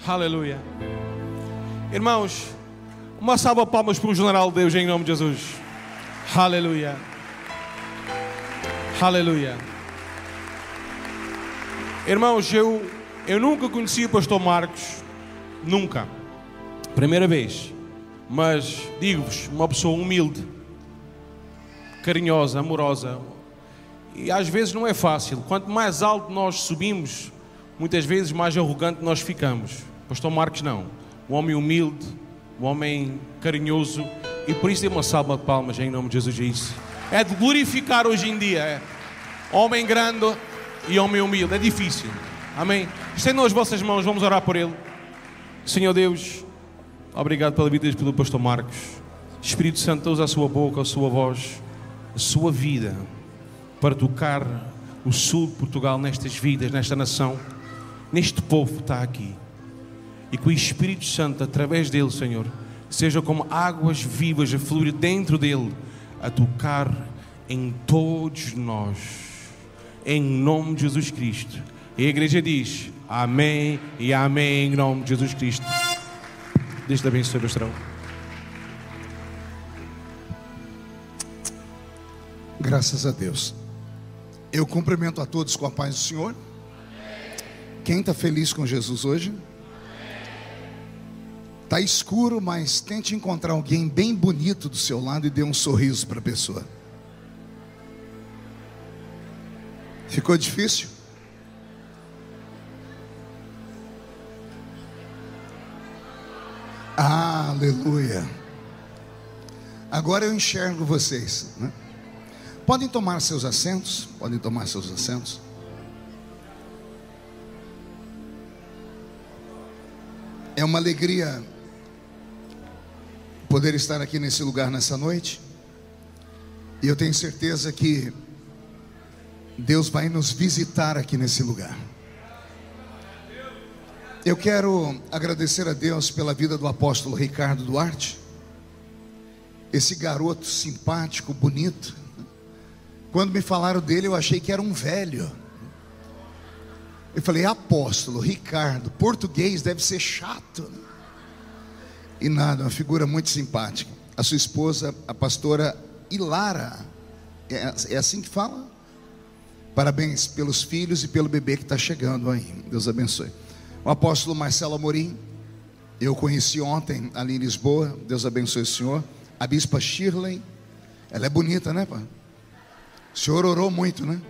Aleluia. Irmãos, uma salva de palmas para o general de Deus em nome de Jesus. Aleluia. Aleluia. Irmãos, eu nunca conheci o pastor Marcos. Nunca. Primeira vez. Mas digo-vos, uma pessoa humilde, carinhosa, amorosa. E às vezes não é fácil. Quanto mais alto nós subimos, muitas vezes mais arrogante nós ficamos. Pastor Marcos não. Um homem humilde, um homem carinhoso. E por isso dê uma salva de palmas em nome de Jesus. É isso. É de glorificar hoje em dia. É. Homem grande e homem humilde. É difícil. Amém. Estendam as vossas mãos, vamos orar por ele. Senhor Deus, obrigado pela vida pelo pastor Marcos. Espírito Santo, usa a sua boca, a sua voz, a sua vida para tocar o sul de Portugal nestas vidas, nesta nação, neste povo que está aqui. E que o Espírito Santo, através dele, Senhor, seja como águas vivas a fluir dentro dele, a tocar em todos nós, em nome de Jesus Cristo. E a igreja diz amém e amém em nome de Jesus Cristo. Deus te abençoe, pastor. Graças a Deus. Eu cumprimento a todos com a paz do Senhor. Quem está feliz com Jesus hoje? Está escuro, mas tente encontrar alguém bem bonito do seu lado e dê um sorriso para a pessoa. Ficou difícil? Aleluia. Agora eu enxergo vocês, né? Podem tomar seus assentos. Podem tomar seus assentos. É uma alegria poder estar aqui nesse lugar nessa noite. E eu tenho certeza que Deus vai nos visitar aqui nesse lugar. Eu quero agradecer a Deus pela vida do apóstolo Ricardo Duarte. Esse garoto simpático, bonito. Quando me falaram dele, eu achei que era um velho. Eu falei, apóstolo Ricardo, português deve ser chato. E nada, uma figura muito simpática. A sua esposa, a pastora Ilara, é assim que fala? Parabéns pelos filhos e pelo bebê que está chegando aí. Deus abençoe. O apóstolo Marcelo Amorim, eu conheci ontem ali em Lisboa. Deus abençoe o senhor. A bispa Shirley, ela é bonita, né, pai? O senhor orou muito, né?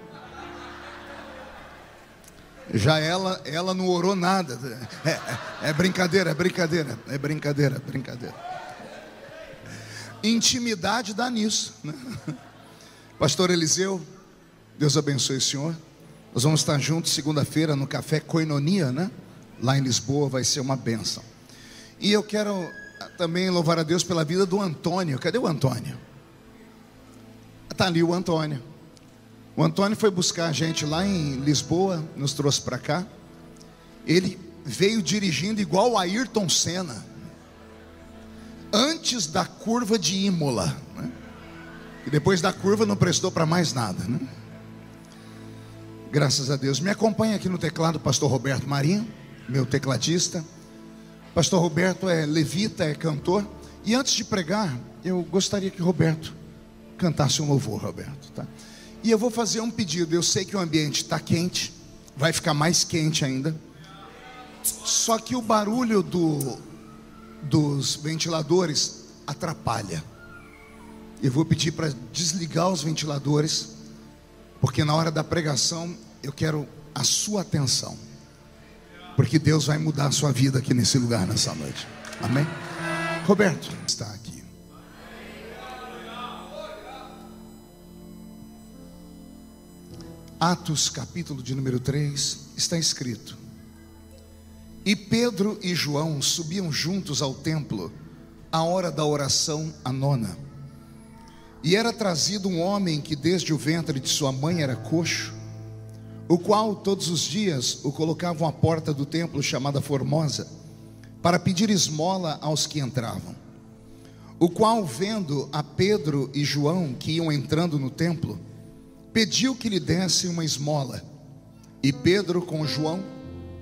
Já ela não orou nada. É brincadeira, é brincadeira. É brincadeira, é brincadeira. Intimidade dá nisso, né? Pastor Eliseu, Deus abençoe o senhor. Nós vamos estar juntos segunda-feira no Café Koinonia, né? Lá em Lisboa, vai ser uma bênção. E eu quero também louvar a Deus pela vida do Antônio. Cadê o Antônio? Está ali o Antônio. O Antônio foi buscar a gente lá em Lisboa, nos trouxe para cá. Ele veio dirigindo igual o Ayrton Senna, antes da curva de Imola, né? E depois da curva não prestou para mais nada, né? Graças a Deus. Me acompanha aqui no teclado o pastor Roberto Marinho, meu tecladista. Pastor Roberto é levita, é cantor. E antes de pregar, eu gostaria que Roberto cantasse um louvor, Roberto, tá? E eu vou fazer um pedido. Eu sei que o ambiente está quente, vai ficar mais quente ainda. Só que o barulho dos ventiladores atrapalha. Eu vou pedir para desligar os ventiladores, porque na hora da pregação eu quero a sua atenção, porque Deus vai mudar a sua vida aqui nesse lugar nessa noite. Amém? Roberto está aqui. Atos capítulo de número 3, está escrito: e Pedro e João subiam juntos ao templo à hora da oração, a nona. E era trazido um homem que desde o ventre de sua mãe era coxo, o qual todos os dias o colocavam à porta do templo chamada Formosa, para pedir esmola aos que entravam. O qual, vendo a Pedro e João que iam entrando no templo, pediu que lhe dessem uma esmola. E Pedro com João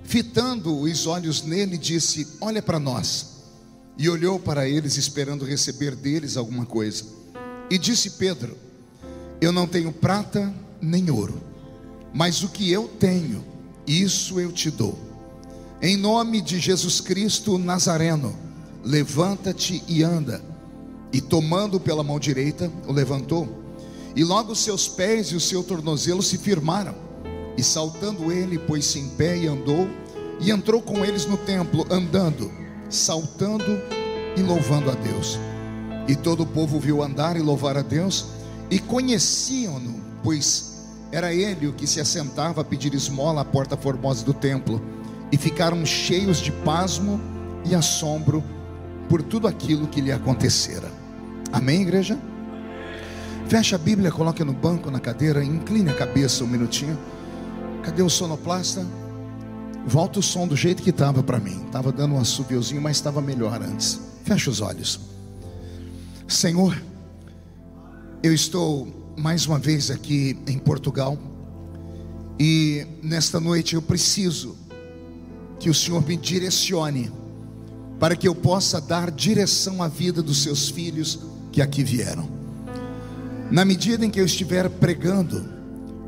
fitando os olhos nele, disse: olha para nós. E olhou para eles, esperando receber deles alguma coisa. E disse Pedro: eu não tenho prata nem ouro, mas o que eu tenho, isso eu te dou. Em nome de Jesus Cristo Nazareno, levanta-te e anda. E tomando pela mão direita, o levantou. E logo os seus pés e o seu tornozelo se firmaram. E saltando ele, pôs-se em pé e andou. E entrou com eles no templo, andando, saltando e louvando a Deus. E todo o povo viu andar e louvar a Deus, e conheciam-no, pois era ele o que se assentava a pedir esmola à porta formosa do templo. E ficaram cheios de pasmo e assombro por tudo aquilo que lhe acontecera. Amém, igreja? Feche a Bíblia, coloque no banco, na cadeira, incline a cabeça um minutinho. Cadê o sonoplasta? Volta o som do jeito que estava para mim. Estava dando um assoviozinho, mas estava melhor antes. Feche os olhos. Senhor, eu estou mais uma vez aqui em Portugal, e nesta noite eu preciso que o Senhor me direcione, para que eu possa dar direção à vida dos seus filhos que aqui vieram. Na medida em que eu estiver pregando,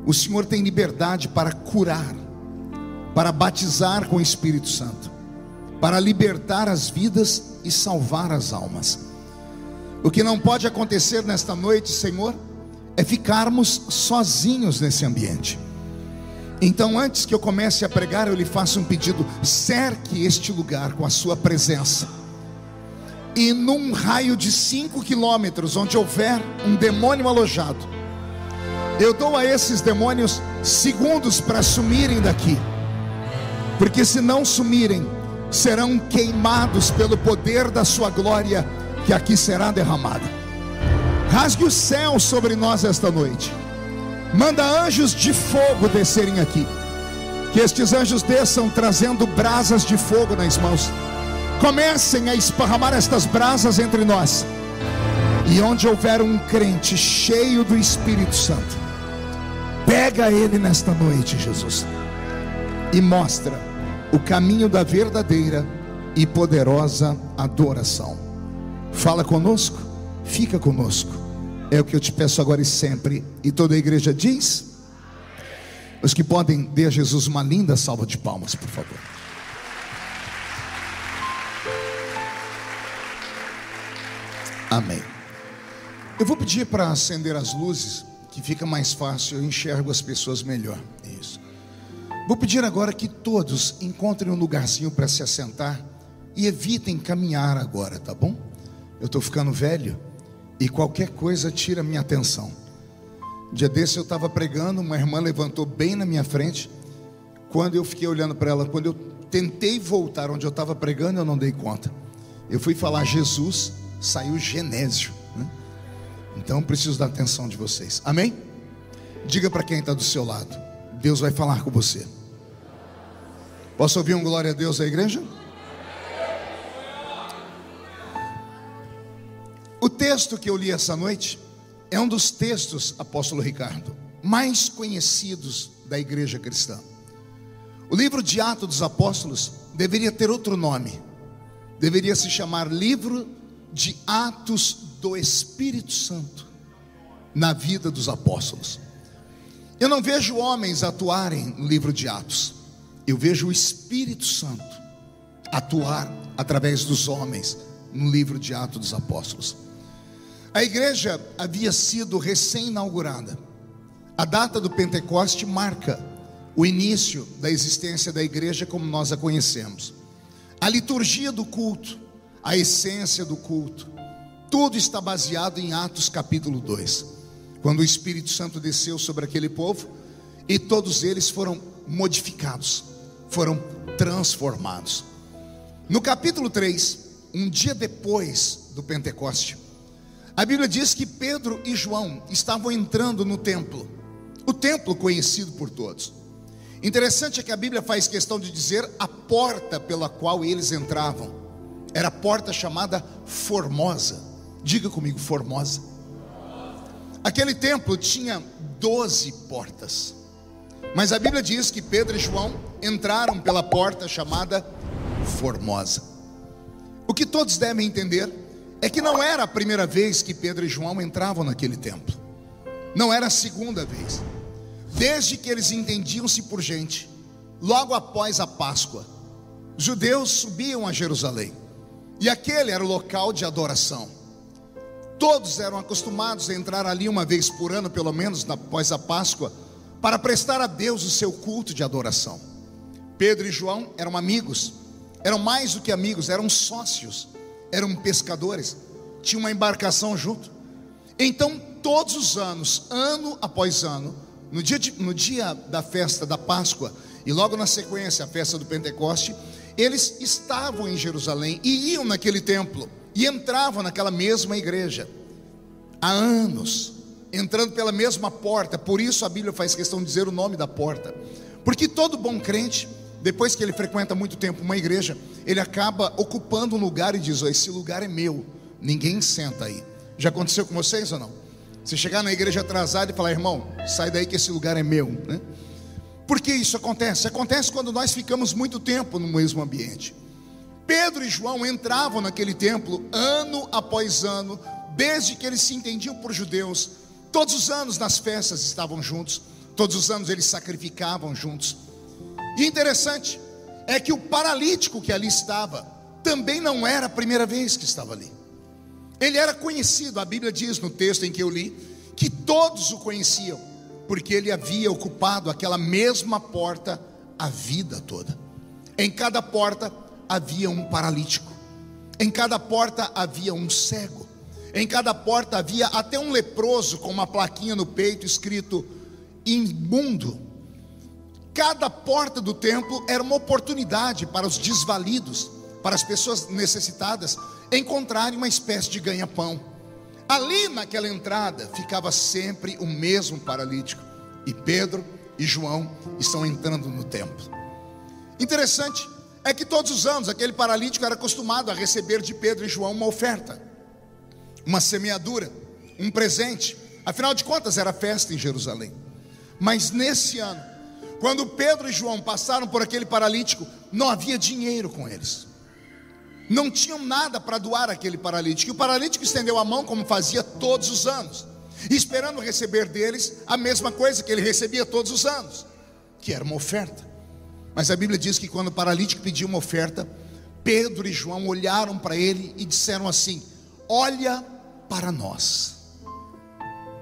o Senhor tem liberdade para curar, para batizar com o Espírito Santo, para libertar as vidas e salvar as almas. O que não pode acontecer nesta noite, Senhor, é ficarmos sozinhos nesse ambiente. Então, antes que eu comece a pregar, eu lhe faço um pedido: cerque este lugar com a sua presença, e num raio de 5 quilômetros, onde houver um demônio alojado, eu dou a esses demônios segundos para sumirem daqui, porque se não sumirem, serão queimados pelo poder da sua glória, que aqui será derramada. Rasgue o céu sobre nós esta noite. Manda anjos de fogo descerem aqui. Que estes anjos desçam trazendo brasas de fogo nas mãos. Comecem a esparramar estas brasas entre nós. E onde houver um crente cheio do Espírito Santo, pega ele nesta noite, Jesus, e mostra o caminho da verdadeira e poderosa adoração. Fala conosco, fica conosco. É o que eu te peço agora e sempre. E toda a igreja diz: os que podem, dê a Jesus uma linda salva de palmas, por favor. Amém. Eu vou pedir para acender as luzes, que fica mais fácil, eu enxergo as pessoas melhor. Isso. Vou pedir agora que todos encontrem um lugarzinho para se assentar e evitem caminhar agora, tá bom? Eu estou ficando velho e qualquer coisa tira minha atenção. Dia desse eu estava pregando, uma irmã levantou bem na minha frente. Quando eu fiquei olhando para ela, quando eu tentei voltar onde eu estava pregando, eu não dei conta. Eu fui falar Jesus, saiu Genésio, né? Então preciso da atenção de vocês. Amém? Diga para quem está do seu lado: Deus vai falar com você. Posso ouvir um glória a Deus da igreja? O texto que eu li essa noite é um dos textos, apóstolo Ricardo, mais conhecidos da igreja cristã. O livro de Atos dos Apóstolos deveria ter outro nome. Deveria se chamar Livro de Atos do Espírito Santo na vida dos apóstolos. Eu não vejo homens atuarem no livro de Atos. Eu vejo o Espírito Santo atuar através dos homens no livro de Atos dos Apóstolos. A igreja havia sido recém-inaugurada. A data do Pentecoste marca o início da existência da igreja como nós a conhecemos. A liturgia do culto, a essência do culto, tudo está baseado em Atos capítulo 2, quando o Espírito Santo desceu sobre aquele povo e todos eles foram modificados, foram transformados. No capítulo 3, um dia depois do Pentecoste, a Bíblia diz que Pedro e João estavam entrando no templo, o templo conhecido por todos. Interessante é que a Bíblia faz questão de dizer a porta pela qual eles entravam. Era a porta chamada Formosa. Diga comigo, Formosa. Aquele templo tinha 12 portas. Mas a Bíblia diz que Pedro e João entraram pela porta chamada Formosa. O que todos devem entender é que não era a primeira vez que Pedro e João entravam naquele templo. Não era a segunda vez. Desde que eles entendiam-se por gente, logo após a Páscoa, os judeus subiam a Jerusalém, e aquele era o local de adoração. Todos eram acostumados a entrar ali uma vez por ano, pelo menos após a Páscoa, para prestar a Deus o seu culto de adoração. Pedro e João eram amigos, eram mais do que amigos, eram sócios, eram pescadores, tinham uma embarcação junto. Então todos os anos, ano após ano, no dia da festa da Páscoa, e logo na sequência a festa do Pentecoste, eles estavam em Jerusalém e iam naquele templo, e entravam naquela mesma igreja, há anos, entrando pela mesma porta. Por isso a Bíblia faz questão de dizer o nome da porta, porque todo bom crente, depois que ele frequenta muito tempo uma igreja, ele acaba ocupando um lugar e diz: esse lugar é meu, ninguém senta aí. Já aconteceu com vocês ou não? Você chegar na igreja atrasado e falar: irmão, sai daí que esse lugar é meu, né? Por que isso acontece? Acontece quando nós ficamos muito tempo no mesmo ambiente. Pedro e João entravam naquele templo ano após ano, desde que eles se entendiam por judeus. Todos os anos nas festas estavam juntos, todos os anos eles sacrificavam juntos. E interessante é que o paralítico que ali estava também não era a primeira vez que estava ali. Ele era conhecido. A Bíblia diz no texto em que eu li que todos o conheciam, porque ele havia ocupado aquela mesma porta a vida toda. Em cada porta havia um paralítico, em cada porta havia um cego, em cada porta havia até um leproso com uma plaquinha no peito escrito imundo. Cada porta do templo era uma oportunidade para os desvalidos, para as pessoas necessitadas encontrarem uma espécie de ganha-pão. Ali naquela entrada ficava sempre o mesmo paralítico, e Pedro e João estão entrando no templo. Interessante é que todos os anos aquele paralítico era acostumado a receber de Pedro e João uma oferta, uma semeadura, um presente. Afinal de contas era festa em Jerusalém. Mas nesse ano, quando Pedro e João passaram por aquele paralítico, não havia dinheiro com eles, não tinham nada para doar àquele paralítico. E o paralítico estendeu a mão, como fazia todos os anos, esperando receber deles a mesma coisa que ele recebia todos os anos, que era uma oferta. Mas a Bíblia diz que quando o paralítico pediu uma oferta, Pedro e João olharam para ele e disseram assim: olha para nós.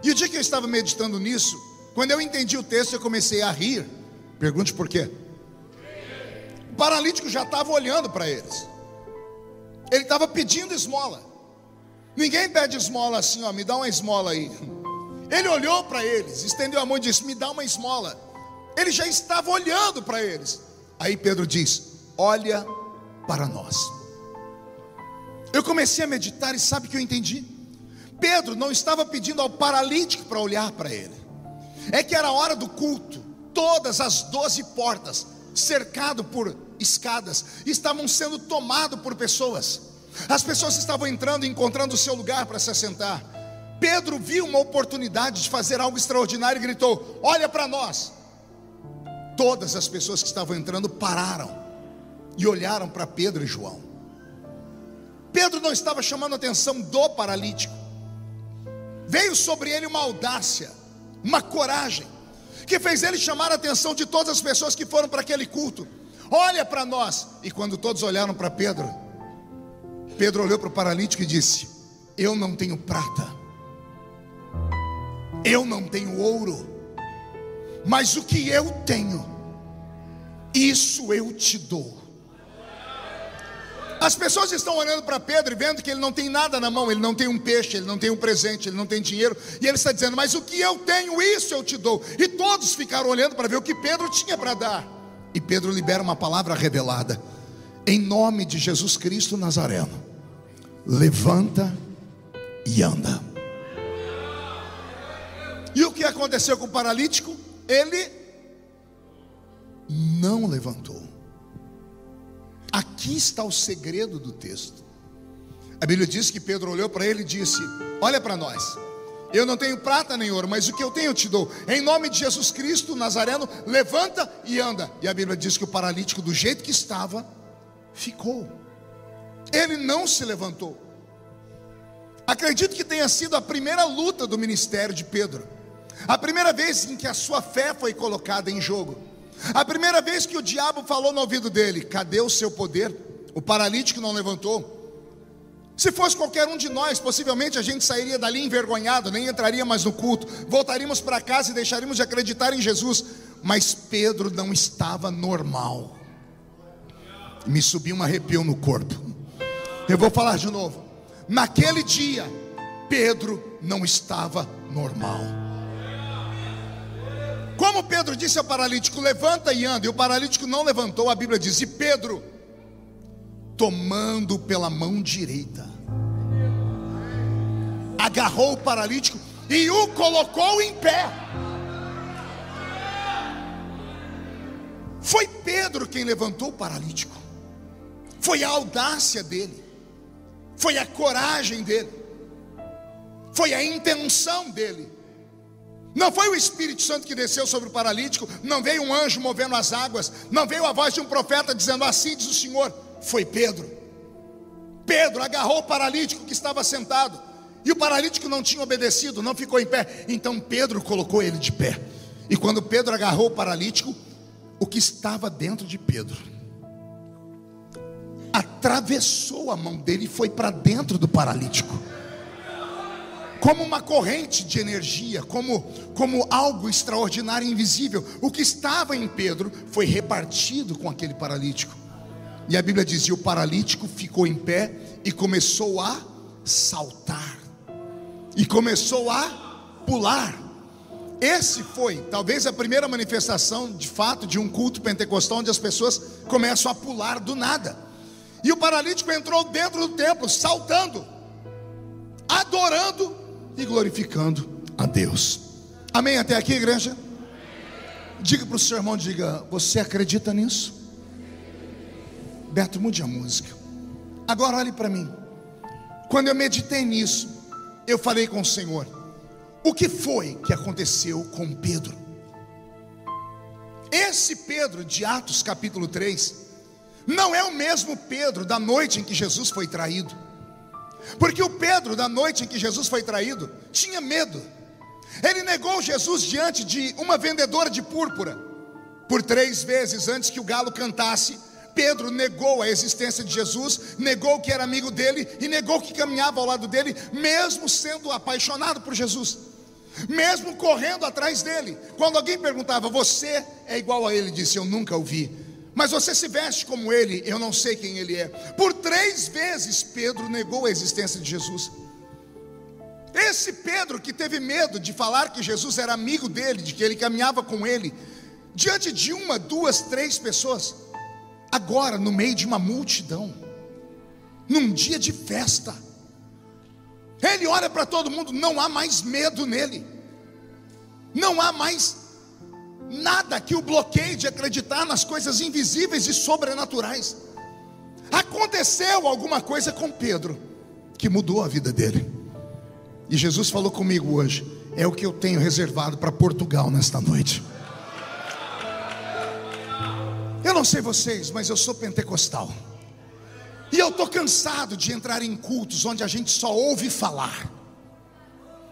E o dia que eu estava meditando nisso, quando eu entendi o texto, eu comecei a rir. Pergunte por quê. O paralítico já estava olhando para eles, ele estava pedindo esmola. Ninguém pede esmola assim, ó, me dá uma esmola aí. Ele olhou para eles, estendeu a mão e disse: me dá uma esmola. Ele já estava olhando para eles. Aí Pedro diz: olha para nós. Eu comecei a meditar e sabe o que eu entendi? Pedro não estava pedindo ao paralítico para olhar para ele. É que era a hora do culto. Todas as 12 portas, cercado por escadas, estavam sendo tomadas por pessoas. As pessoas estavam entrando e encontrando o seu lugar para se assentar. Pedro viu uma oportunidade de fazer algo extraordinário e gritou: olha para nós. Todas as pessoas que estavam entrando pararam e olharam para Pedro e João. Pedro não estava chamando a atenção do paralítico. Veio sobre ele uma audácia, uma coragem, que fez ele chamar a atenção de todas as pessoas que foram para aquele culto. Olha para nós. E quando todos olharam para Pedro, Pedro olhou para o paralítico e disse: eu não tenho prata, eu não tenho ouro, mas o que eu tenho, isso eu te dou. As pessoas estão olhando para Pedro e vendo que ele não tem nada na mão. Ele não tem um peixe, ele não tem um presente, ele não tem dinheiro. E ele está dizendo: mas o que eu tenho, isso eu te dou. E todos ficaram olhando para ver o que Pedro tinha para dar. E Pedro libera uma palavra revelada: em nome de Jesus Cristo Nazareno, levanta e anda. E o que aconteceu com o paralítico? Ele não levantou. Aqui está o segredo do texto. A Bíblia diz que Pedro olhou para ele e disse: olha para nós. Eu não tenho prata nem ouro, mas o que eu tenho eu te dou. Em nome de Jesus Cristo Nazareno, levanta e anda. E a Bíblia diz que o paralítico, do jeito que estava, ficou. Ele não se levantou. Acredito que tenha sido a primeira luta do ministério de Pedro, a primeira vez em que a sua fé foi colocada em jogo, a primeira vez que o diabo falou no ouvido dele: cadê o seu poder? O paralítico não levantou. Se fosse qualquer um de nós, possivelmente a gente sairia dali envergonhado, nem entraria mais no culto, voltaríamos para casa e deixaríamos de acreditar em Jesus. Mas Pedro não estava normal. Me subiu um arrepio no corpo. Eu vou falar de novo. Naquele dia, Pedro não estava normal. Como Pedro disse ao paralítico: levanta e anda, e o paralítico não levantou, a Bíblia diz: e Pedro, tomando pela mão direita, agarrou o paralítico e o colocou em pé. Foi Pedro quem levantou o paralítico. Foi a audácia dele, foi a coragem dele, foi a intenção dele. Não foi o Espírito Santo que desceu sobre o paralítico, não veio um anjo movendo as águas, não veio a voz de um profeta dizendo: assim diz o Senhor. Foi Pedro. Pedro agarrou o paralítico que estava sentado, e o paralítico não tinha obedecido, não ficou em pé. Então Pedro colocou ele de pé. E quando Pedro agarrou o paralítico, o que estava dentro de Pedro atravessou a mão dele e foi para dentro do paralítico, como uma corrente de energia, como algo extraordinário e invisível. O que estava em Pedro foi repartido com aquele paralítico. E a Bíblia dizia: o paralítico ficou em pé e começou a saltar, e começou a pular. Esse foi talvez a primeira manifestação de fato de um culto pentecostal, onde as pessoas começam a pular do nada. E o paralítico entrou dentro do templo, saltando, adorando e glorificando a Deus. Amém até aqui, igreja? Diga para o seu irmão, diga: você acredita nisso? Beto, mude a música. Agora olhe para mim. Quando eu meditei nisso, eu falei com o Senhor: o que foi que aconteceu com Pedro? Esse Pedro de Atos capítulo 3 não é o mesmo Pedro da noite em que Jesus foi traído. Porque o Pedro da noite em que Jesus foi traído tinha medo. Ele negou Jesus diante de uma vendedora de púrpura. Por 3 vezes antes que o galo cantasse, Pedro negou a existência de Jesus, negou que era amigo dele e negou que caminhava ao lado dele, mesmo sendo apaixonado por Jesus, mesmo correndo atrás dele. Quando alguém perguntava: você é igual a ele? Ele disse: eu nunca o vi. Mas você se veste como ele? Eu não sei quem ele é. Por 3 vezes Pedro negou a existência de Jesus. Esse Pedro que teve medo de falar que Jesus era amigo dele, de que ele caminhava com ele, diante de 1, 2, 3 pessoas, agora no meio de uma multidão, num dia de festa, ele olha para todo mundo, não há mais medo nele, não há mais nada que o bloqueie de acreditar nas coisas invisíveis e sobrenaturais. Aconteceu alguma coisa com Pedro que mudou a vida dele. E Jesus falou comigo hoje: é o que eu tenho reservado para Portugal nesta noite. Eu não sei vocês, mas eu sou pentecostal, e eu estou cansado de entrar em cultos onde a gente só ouve falar,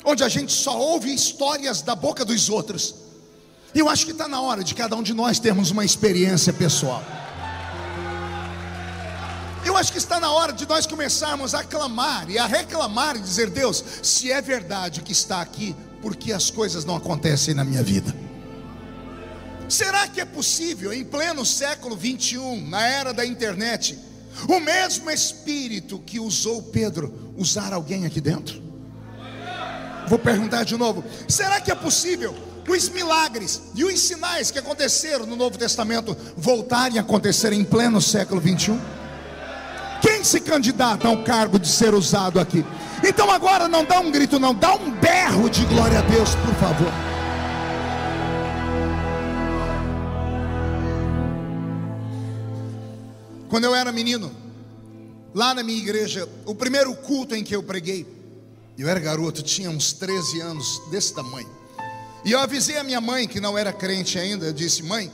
onde a gente só ouve histórias da boca dos outros. E eu acho que está na hora de cada um de nós termos uma experiência pessoal. Eu acho que está na hora de nós começarmos a clamar e a reclamar e dizer: Deus, se é verdade o que está aqui, por que as coisas não acontecem na minha vida? Será que é possível, em pleno século 21, na era da internet, o mesmo Espírito que usou Pedro usar alguém aqui dentro? Vou perguntar de novo: será que é possível os milagres e os sinais que aconteceram no Novo Testamento voltarem a acontecer em pleno século 21? Quem se candidata ao cargo de ser usado aqui? Então agora não dá um grito não, dá um berro de glória a Deus, por favor. Quando eu era menino, lá na minha igreja, o primeiro culto em que eu preguei, Eu era garoto, tinha uns 13 anos, desse tamanho. E eu avisei a minha mãe, que não era crente ainda. Eu disse: mãe,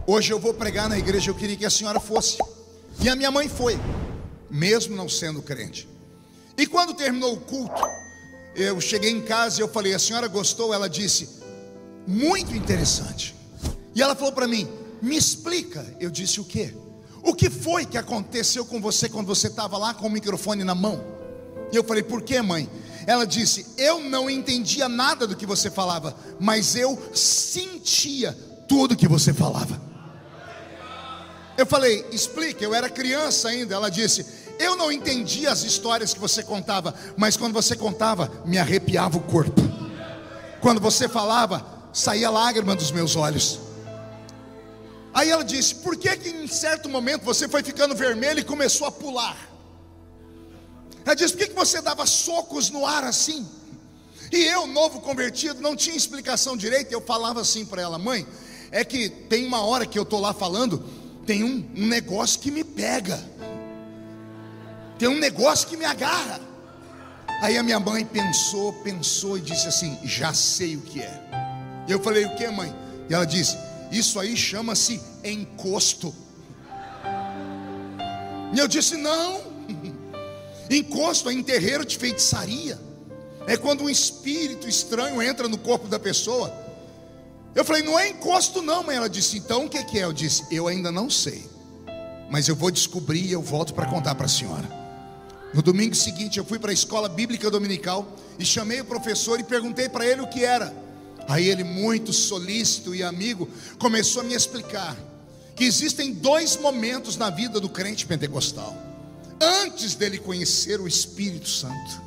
hoje eu vou pregar na igreja, eu queria que a senhora fosse. E a minha mãe foi, mesmo não sendo crente. E quando terminou o culto, eu cheguei em casa e eu falei: a senhora gostou? Ela disse: muito interessante. E ela falou para mim: me explica. Eu disse: o quê? O que foi que aconteceu com você quando você estava lá com o microfone na mão? E eu falei: por quê, mãe? Ela disse: eu não entendia nada do que você falava, mas eu sentia tudo que você falava. Eu falei: explica. Eu era criança ainda. Ela disse: eu não entendia as histórias que você contava, mas quando você contava, me arrepiava o corpo. Quando você falava, saía lágrima dos meus olhos. Aí ela disse: por que em certo momento você foi ficando vermelho e começou a pular? Ela disse: por que você dava socos no ar assim? E eu, novo convertido, não tinha explicação direita. Eu falava assim para ela: mãe, é que tem uma hora que eu estou lá falando, tem um negócio que me pega, tem um negócio que me agarra. Aí a minha mãe pensou e disse assim: já sei o que é. E eu falei: o que, mãe? E ela disse: isso aí chama-se encosto. E eu disse: não, encosto é em terreiro de feitiçaria, é quando um espírito estranho entra no corpo da pessoa. Eu falei: não é encosto não, mãe. Ela disse: então o que é? Eu disse: eu ainda não sei, mas eu vou descobrir e eu volto para contar para a senhora. No domingo seguinte eu fui para a escola bíblica dominical e chamei o professor e perguntei para ele o que era. Aí ele, muito solícito e amigo, começou a me explicar que existem 2 momentos na vida do crente pentecostal: antes dele conhecer o Espírito Santo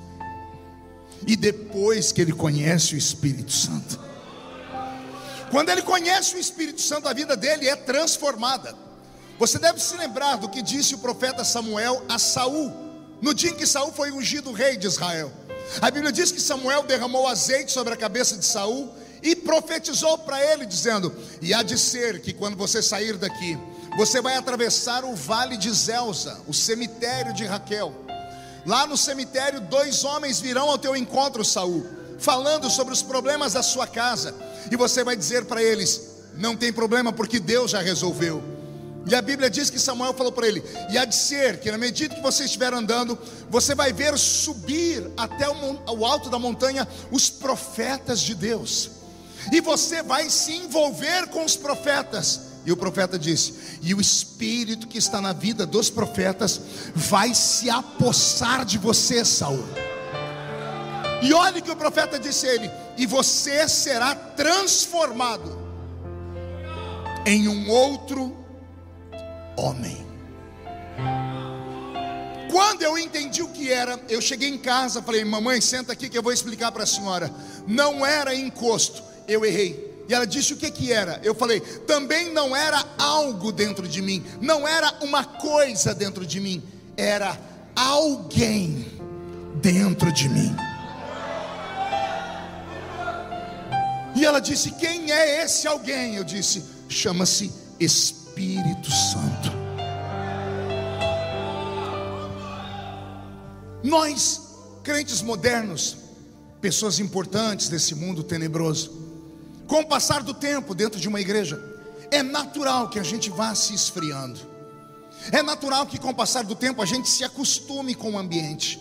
e depois que ele conhece o Espírito Santo. Quando ele conhece o Espírito Santo, a vida dele é transformada. Você deve se lembrar do que disse o profeta Samuel a Saul, no dia em que Saul foi ungido rei de Israel. A Bíblia diz que Samuel derramou azeite sobre a cabeça de Saul e profetizou para ele, dizendo: e há de ser que quando você sair daqui, você vai atravessar o vale de Zelza, o cemitério de Raquel. Lá no cemitério 2 homens virão ao teu encontro, Saul, falando sobre os problemas da sua casa, e você vai dizer para eles: não tem problema, porque Deus já resolveu. E a Bíblia diz que Samuel falou para ele: e há de ser que na medida que você estiver andando, você vai ver subir até o alto da montanha os profetas de Deus, e você vai se envolver com os profetas. E o profeta disse: e o espírito que está na vida dos profetas vai se apossar de você, Saul. E olha o que o profeta disse a ele: e você será transformado em um outro homem. Quando eu entendi o que era, eu cheguei em casa, falei: mamãe, senta aqui que eu vou explicar para a senhora. Não era encosto, eu errei. E ela disse: o que era? Eu falei: também não era algo dentro de mim, não era uma coisa dentro de mim, era alguém dentro de mim. E ela disse: quem é esse alguém? Eu disse: chama-se Espírito Santo. Nós, crentes modernos, pessoas importantes desse mundo tenebroso, com o passar do tempo dentro de uma igreja, é natural que a gente vá se esfriando. É natural que com o passar do tempo a gente se acostume com o ambiente.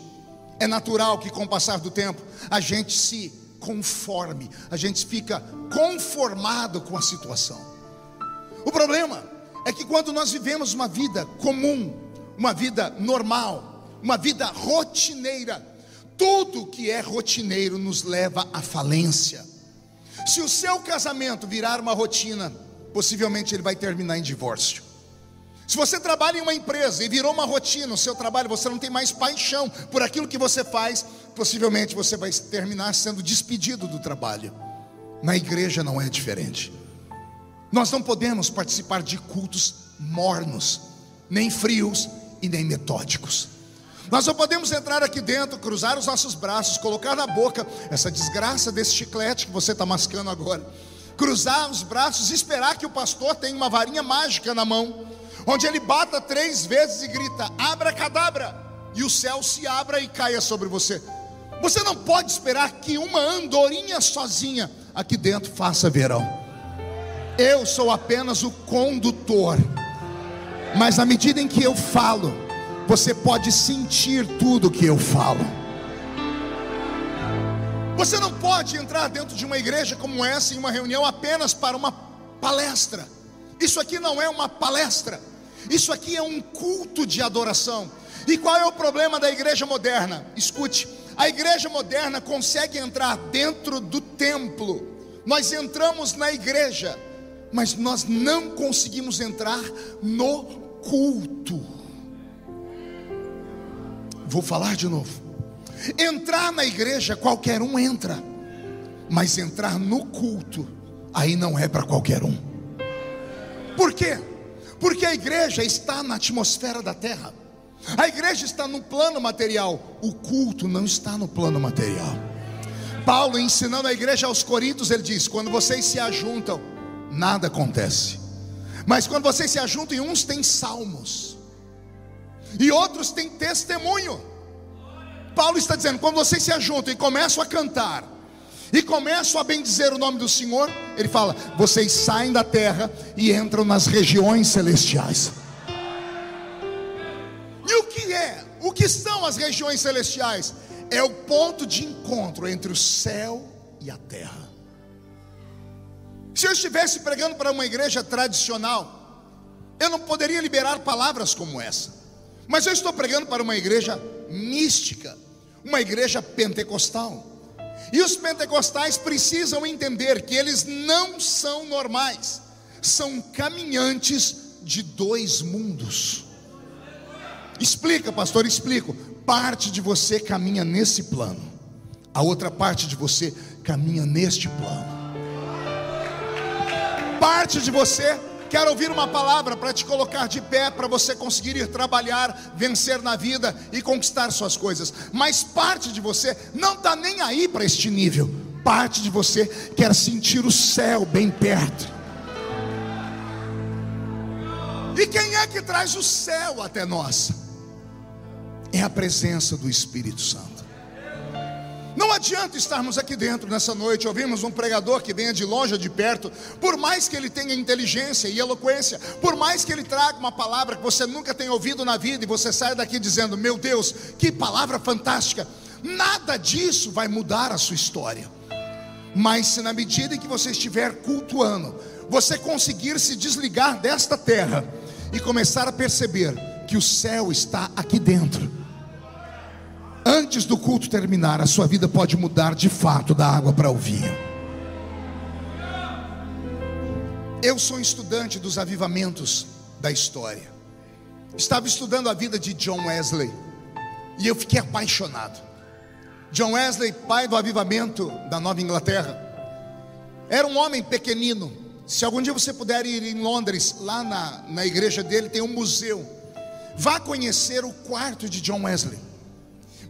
É natural que com o passar do tempo a gente se conforme, a gente fica conformado com a situação. O problema é que quando nós vivemos uma vida comum, uma vida normal, uma vida rotineira, tudo que é rotineiro nos leva à falência. Se o seu casamento virar uma rotina, possivelmente ele vai terminar em divórcio. Se você trabalha em uma empresa e virou uma rotina o seu trabalho, você não tem mais paixão por aquilo que você faz, possivelmente você vai terminar sendo despedido do trabalho. Na igreja não é diferente. Nós não podemos participar de cultos mornos, nem frios e nem metódicos. Nós não podemos entrar aqui dentro, cruzar os nossos braços, colocar na boca essa desgraça desse chiclete que você está mascando agora, cruzar os braços e esperar que o pastor tenha uma varinha mágica na mão, onde ele bata 3 vezes e grita: abracadabra, e o céu se abra e caia sobre você. Você não pode esperar que uma andorinha sozinha aqui dentro faça verão. Eu sou apenas o condutor, mas na medida em que eu falo, você pode sentir tudo que eu falo. Você não pode entrar dentro de uma igreja como essa, em uma reunião, apenas para uma palestra. Isso aqui não é uma palestra, isso aqui é um culto de adoração. E qual é o problema da igreja moderna? Escute, a igreja moderna consegue entrar dentro do templo. Nós entramos na igreja, mas nós não conseguimos entrar no culto. Vou falar de novo. Entrar na igreja qualquer um entra, mas entrar no culto, aí não é para qualquer um. Por quê? Porque a igreja está na atmosfera da terra. A igreja está no plano material. O culto não está no plano material. Paulo, ensinando a igreja aos Coríntios, ele diz: quando vocês se ajuntam, nada acontece. Mas quando vocês se ajuntam, e uns têm salmos e outros têm testemunho. Paulo está dizendo: quando vocês se ajuntam e começam a cantar e começam a bendizer o nome do Senhor, ele fala: vocês saem da terra e entram nas regiões celestiais. E o que são as regiões celestiais? É o ponto de encontro entre o céu e a terra. Se eu estivesse pregando para uma igreja tradicional, eu não poderia liberar palavras como essa. Mas eu estou pregando para uma igreja mística, uma igreja pentecostal. E os pentecostais precisam entender que eles não são normais, são caminhantes de dois mundos. Explica, pastor, explico. Parte de você caminha nesse plano, a outra parte de você caminha neste plano. Parte de você quer ouvir uma palavra para te colocar de pé, para você conseguir ir trabalhar, vencer na vida e conquistar suas coisas. Mas parte de você não está nem aí para este nível. Parte de você quer sentir o céu bem perto. E quem é que traz o céu até nós? É a presença do Espírito Santo. Não adianta estarmos aqui dentro nessa noite, ouvimos um pregador que venha de longe ou de perto, por mais que ele tenha inteligência e eloquência, por mais que ele traga uma palavra que você nunca tenha ouvido na vida, e você saia daqui dizendo: meu Deus, que palavra fantástica. Nada disso vai mudar a sua história. Mas se na medida em que você estiver cultuando, você conseguir se desligar desta terra e começar a perceber que o céu está aqui dentro, antes do culto terminar, a sua vida pode mudar de fato da água para o vinho. Eu sou um estudante dos avivamentos da história. Estava estudando a vida de John Wesley e eu fiquei apaixonado. John Wesley, pai do avivamento da Nova Inglaterra, era um homem pequenino. Se algum dia você puder ir em Londres, lá na igreja dele tem um museu. Vá conhecer o quarto de John Wesley.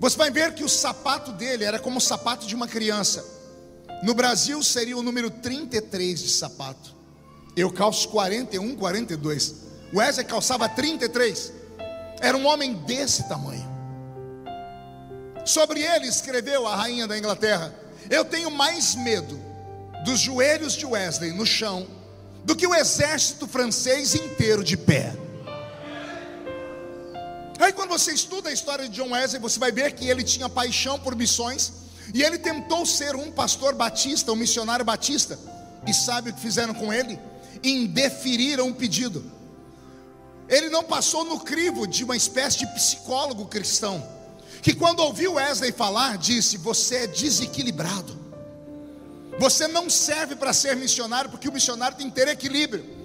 Você vai ver que o sapato dele era como o sapato de uma criança. No Brasil seria o número 33 de sapato. Eu calço 41, 42. Wesley calçava 33. Era um homem desse tamanho. Sobre ele escreveu a rainha da Inglaterra: eu tenho mais medo dos joelhos de Wesley no chão do que o exército francês inteiro de pé. Aí quando você estuda a história de John Wesley, você vai ver que ele tinha paixão por missões, e ele tentou ser um pastor batista, um missionário batista. E sabe o que fizeram com ele? Indeferiram um pedido. Ele não passou no crivo de uma espécie de psicólogo cristão, que quando ouviu Wesley falar, disse: você é desequilibrado, você não serve para ser missionário, porque o missionário tem que ter equilíbrio.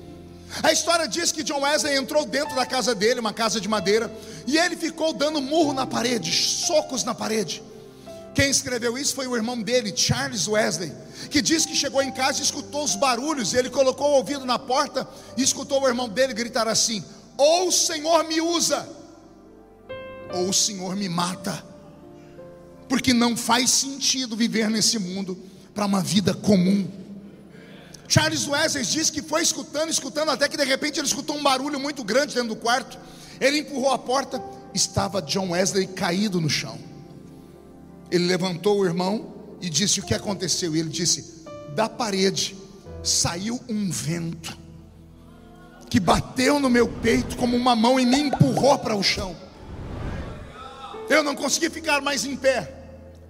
A história diz que John Wesley entrou dentro da casa dele, uma casa de madeira, e ele ficou dando murro na parede, socos na parede. Quem escreveu isso foi o irmão dele, Charles Wesley, que diz que chegou em casa e escutou os barulhos, e ele colocou o ouvido na porta e escutou o irmão dele gritar assim: ou o Senhor me usa, ou o Senhor me mata, porque não faz sentido viver nesse mundo para uma vida comum. Charles Wesley diz que foi escutando, até que de repente ele escutou um barulho muito grande dentro do quarto. Ele empurrou a porta, estava John Wesley caído no chão. Ele levantou o irmão e disse o que aconteceu. E ele disse: da parede saiu um vento que bateu no meu peito como uma mão e me empurrou para o chão. Eu não consegui ficar mais em pé.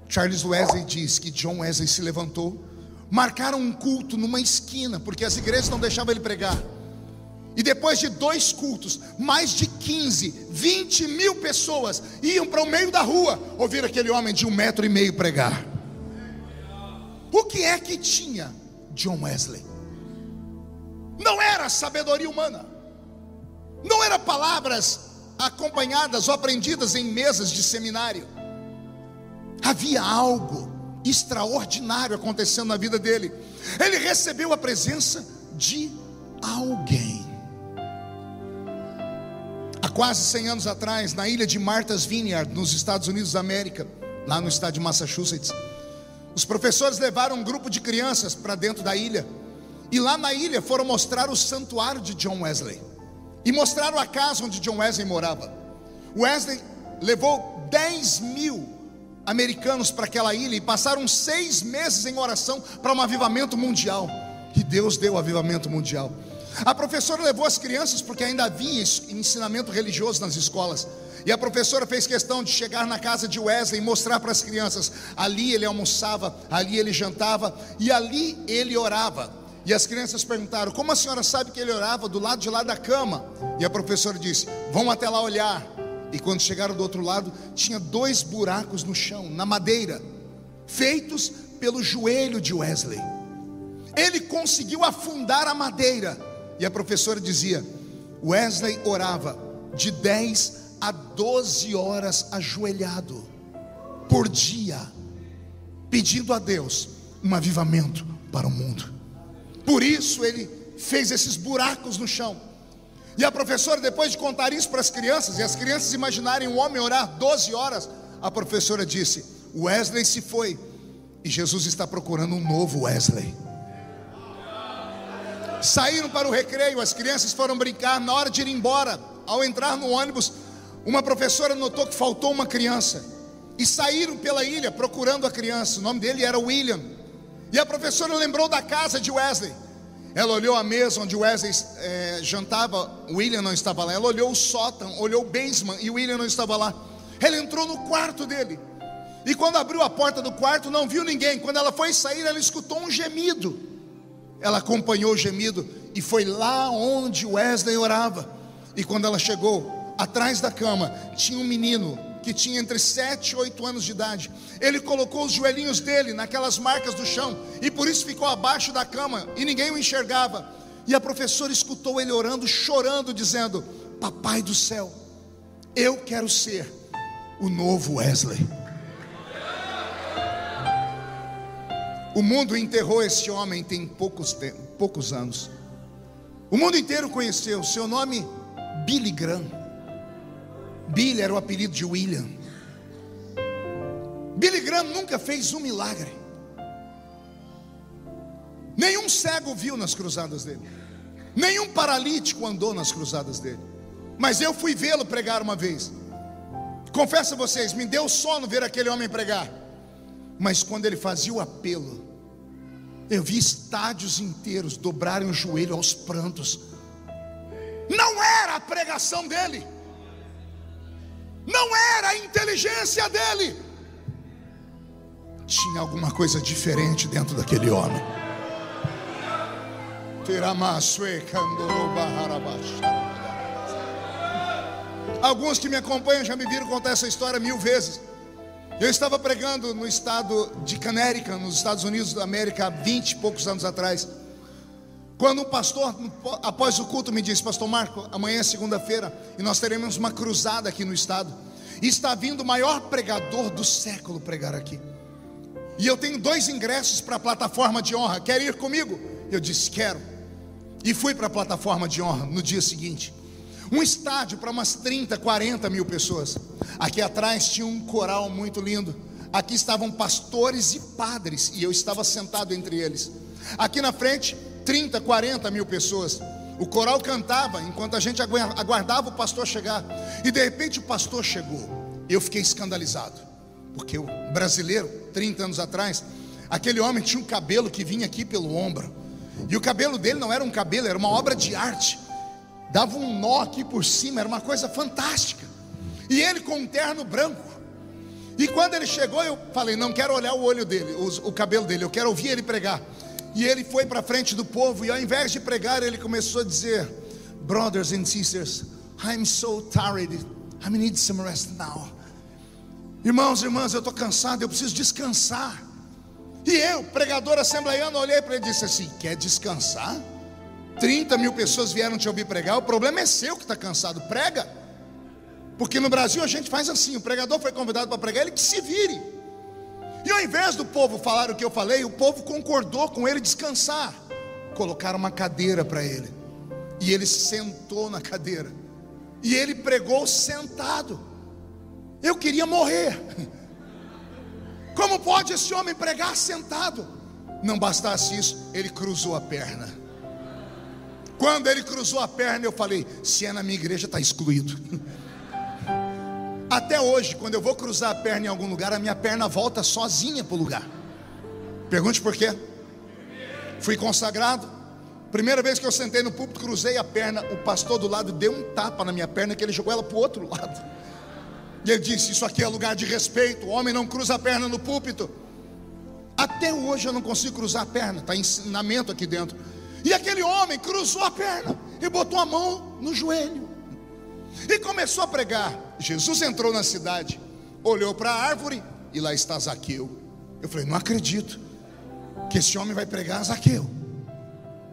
Charles Wesley diz que John Wesley se levantou. Marcaram um culto numa esquina, porque as igrejas não deixavam ele pregar. E depois de 2 cultos, mais de 15, 20 mil pessoas iam para o meio da rua ouvir aquele homem de 1,5 metro pregar. O que é que tinha John Wesley? Não era sabedoria humana, não era palavras acompanhadas ou aprendidas em mesas de seminário. Havia algo extraordinário acontecendo na vida dele. Ele recebeu a presença de alguém. Há quase 100 anos atrás, na ilha de Martha's Vineyard, nos Estados Unidos da América, lá no estado de Massachusetts, os professores levaram um grupo de crianças para dentro da ilha. E lá na ilha foram mostrar o santuário de John Wesley. E mostraram a casa onde John Wesley morava. Wesley levou 10 mil americanos para aquela ilha e passaram 6 meses em oração para um avivamento mundial. E Deus deu o avivamento mundial. A professora levou as crianças porque ainda havia ensinamento religioso nas escolas. E a professora fez questão de chegar na casa de Wesley e mostrar para as crianças. Ali ele almoçava, ali ele jantava e ali ele orava. E as crianças perguntaram: como a senhora sabe que ele orava do lado de lá da cama? E a professora disse: vão até lá olhar. E quando chegaram do outro lado, tinha 2 buracos no chão, na madeira, feitos pelo joelho de Wesley. Ele conseguiu afundar a madeira. E a professora dizia: Wesley orava de 10 a 12 horas ajoelhado por dia, pedindo a Deus um avivamento para o mundo. Por isso ele fez esses buracos no chão. E a professora, depois de contar isso para as crianças, e as crianças imaginarem um homem orar 12 horas, a professora disse: Wesley se foi, e Jesus está procurando um novo Wesley. Saíram para o recreio, as crianças foram brincar. Na hora de ir embora, ao entrar no ônibus, uma professora notou que faltou uma criança, e saíram pela ilha procurando a criança. O nome dele era William. E a professora lembrou da casa de Wesley. Ela olhou a mesa onde Wesley jantava. William não estava lá. Ela olhou o sótão, olhou o basement, e William não estava lá. Ela entrou no quarto dele, e quando abriu a porta do quarto não viu ninguém. Quando ela foi sair, ela escutou um gemido. Ela acompanhou o gemido e foi lá onde Wesley orava. E quando ela chegou, atrás da cama tinha um menino que tinha entre 7 e 8 anos de idade. Ele colocou os joelhinhos dele naquelas marcas do chão, e por isso ficou abaixo da cama, e ninguém o enxergava. E a professora escutou ele orando, chorando, dizendo: Papai do céu, eu quero ser o novo Wesley. O mundo enterrou esse homem tem poucos anos. O mundo inteiro conheceu. Seu nome, Billy Graham. Billy era o apelido de William. Billy Graham nunca fez um milagre. Nenhum cego viu nas cruzadas dele. Nenhum paralítico andou nas cruzadas dele. Mas eu fui vê-lo pregar uma vez. Confesso a vocês, me deu sono ver aquele homem pregar. Mas quando ele fazia o apelo, eu vi estádios inteiros dobrarem o joelho aos prantos. Não era a pregação dele, não era a inteligência dele. Tinha alguma coisa diferente dentro daquele homem. Alguns que me acompanham já me viram contar essa história 1000 vezes. Eu estava pregando no estado de Connecticut, nos Estados Unidos da América, há 20 e poucos anos atrás. Quando um pastor, após o culto, me disse: Pastor Marco, amanhã é segunda-feira e nós teremos uma cruzada aqui no estado, e está vindo o maior pregador do século pregar aqui, e eu tenho 2 ingressos para a plataforma de honra, quer ir comigo? Eu disse: quero. E fui para a plataforma de honra no dia seguinte. Um estádio para umas 30, 40 mil pessoas. Aqui atrás tinha um coral muito lindo. Aqui estavam pastores e padres, e eu estava sentado entre eles. Aqui na frente, 30, 40 mil pessoas. O coral cantava enquanto a gente aguardava o pastor chegar. E de repente o pastor chegou. Eu fiquei escandalizado. Porque o brasileiro, 30 anos atrás, aquele homem tinha um cabelo que vinha aqui pelo ombro. E o cabelo dele não era um cabelo, era uma obra de arte. Dava um nó aqui por cima, era uma coisa fantástica. E ele com um terno branco. E quando ele chegou, eu falei, não quero olhar o olho dele, o cabelo dele, eu quero ouvir ele pregar. E ele foi para frente do povo, e ao invés de pregar, ele começou a dizer: brothers and sisters, I'm so tired, I need some rest now. Irmãos e irmãs, eu estou cansado, eu preciso descansar. E eu, pregador assembleiano, olhei para ele e disse assim: quer descansar? 30 mil pessoas vieram te ouvir pregar, o problema é seu que está cansado, prega. Porque no Brasil a gente faz assim, o pregador foi convidado para pregar, ele que se vire. E ao invés do povo falar o que eu falei, o povo concordou com ele descansar. Colocaram uma cadeira para ele, e ele sentou na cadeira, e ele pregou sentado. Eu queria morrer. Como pode esse homem pregar sentado? Não bastasse isso, ele cruzou a perna. Quando ele cruzou a perna, eu falei: se é na minha igreja, está excluído. Até hoje, quando eu vou cruzar a perna em algum lugar, a minha perna volta sozinha para o lugar. Pergunte por quê? Fui consagrado. Primeira vez que eu sentei no púlpito, cruzei a perna. O pastor do lado deu um tapa na minha perna, que ele jogou ela para o outro lado. E ele disse: isso aqui é lugar de respeito, o homem não cruza a perna no púlpito. Até hoje eu não consigo cruzar a perna, está ensinamento aqui dentro. E aquele homem cruzou a perna e botou a mão no joelho e começou a pregar. Jesus entrou na cidade, olhou para a árvore e lá está Zaqueu. Eu falei: não acredito que esse homem vai pregar Zaqueu.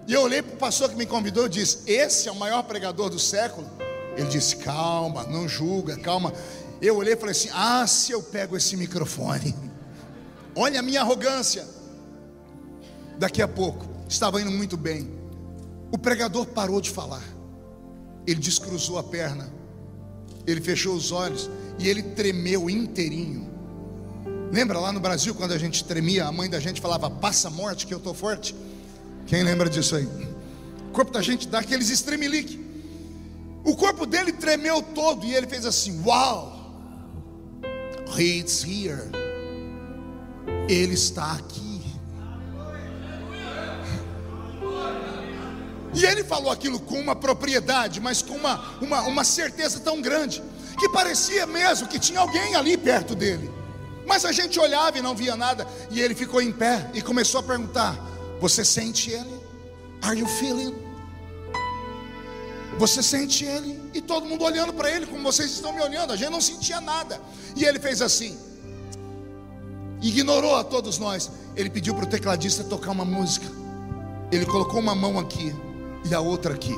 E eu olhei para o pastor que me convidou e disse: esse é o maior pregador do século? Ele disse: calma, não julga, calma. Eu olhei e falei assim: ah, se eu pego esse microfone. Olha a minha arrogância. Daqui a pouco, estava indo muito bem, o pregador parou de falar. Ele descruzou a perna, ele fechou os olhos e ele tremeu inteirinho. Lembra lá no Brasil, quando a gente tremia, a mãe da gente falava: passa morte que eu estou forte? Quem lembra disso aí? O corpo da gente dá aqueles estremelique. O corpo dele tremeu todo e ele fez assim: uau, He's here. Ele está aqui. E ele falou aquilo com uma propriedade, mas com uma certeza tão grande, que parecia mesmo que tinha alguém ali perto dele. Mas a gente olhava e não via nada. E ele ficou em pé e começou a perguntar: você sente ele? Are you feeling? Você sente ele? E todo mundo olhando para ele como vocês estão me olhando. A gente não sentia nada. E ele fez assim, ignorou a todos nós. Ele pediu para o tecladista tocar uma música. Ele colocou uma mão aqui e a outra aqui,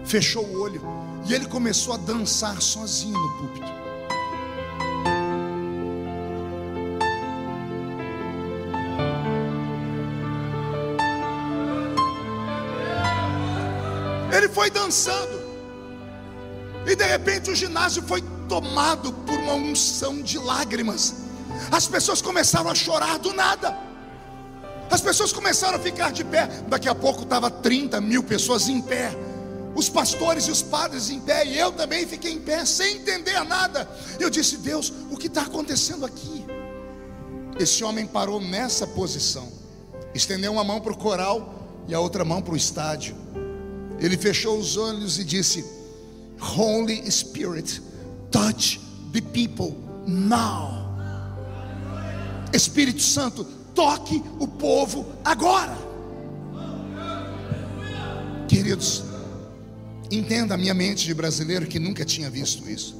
fechou o olho e ele começou a dançar sozinho no púlpito. Ele foi dançando e de repente o ginásio foi tomado por uma unção de lágrimas. As pessoas começaram a chorar do nada. As pessoas começaram a ficar de pé. Daqui a pouco estava 30 mil pessoas em pé, os pastores e os padres em pé, e eu também fiquei em pé, sem entender nada. Eu disse: Deus, o que está acontecendo aqui? Esse homem parou nessa posição, estendeu uma mão para o coral e a outra mão para o estádio. Ele fechou os olhos e disse: Holy Spirit, touch the people now. Espírito Santo, toque o povo agora. Queridos, entenda a minha mente de brasileiro que nunca tinha visto isso.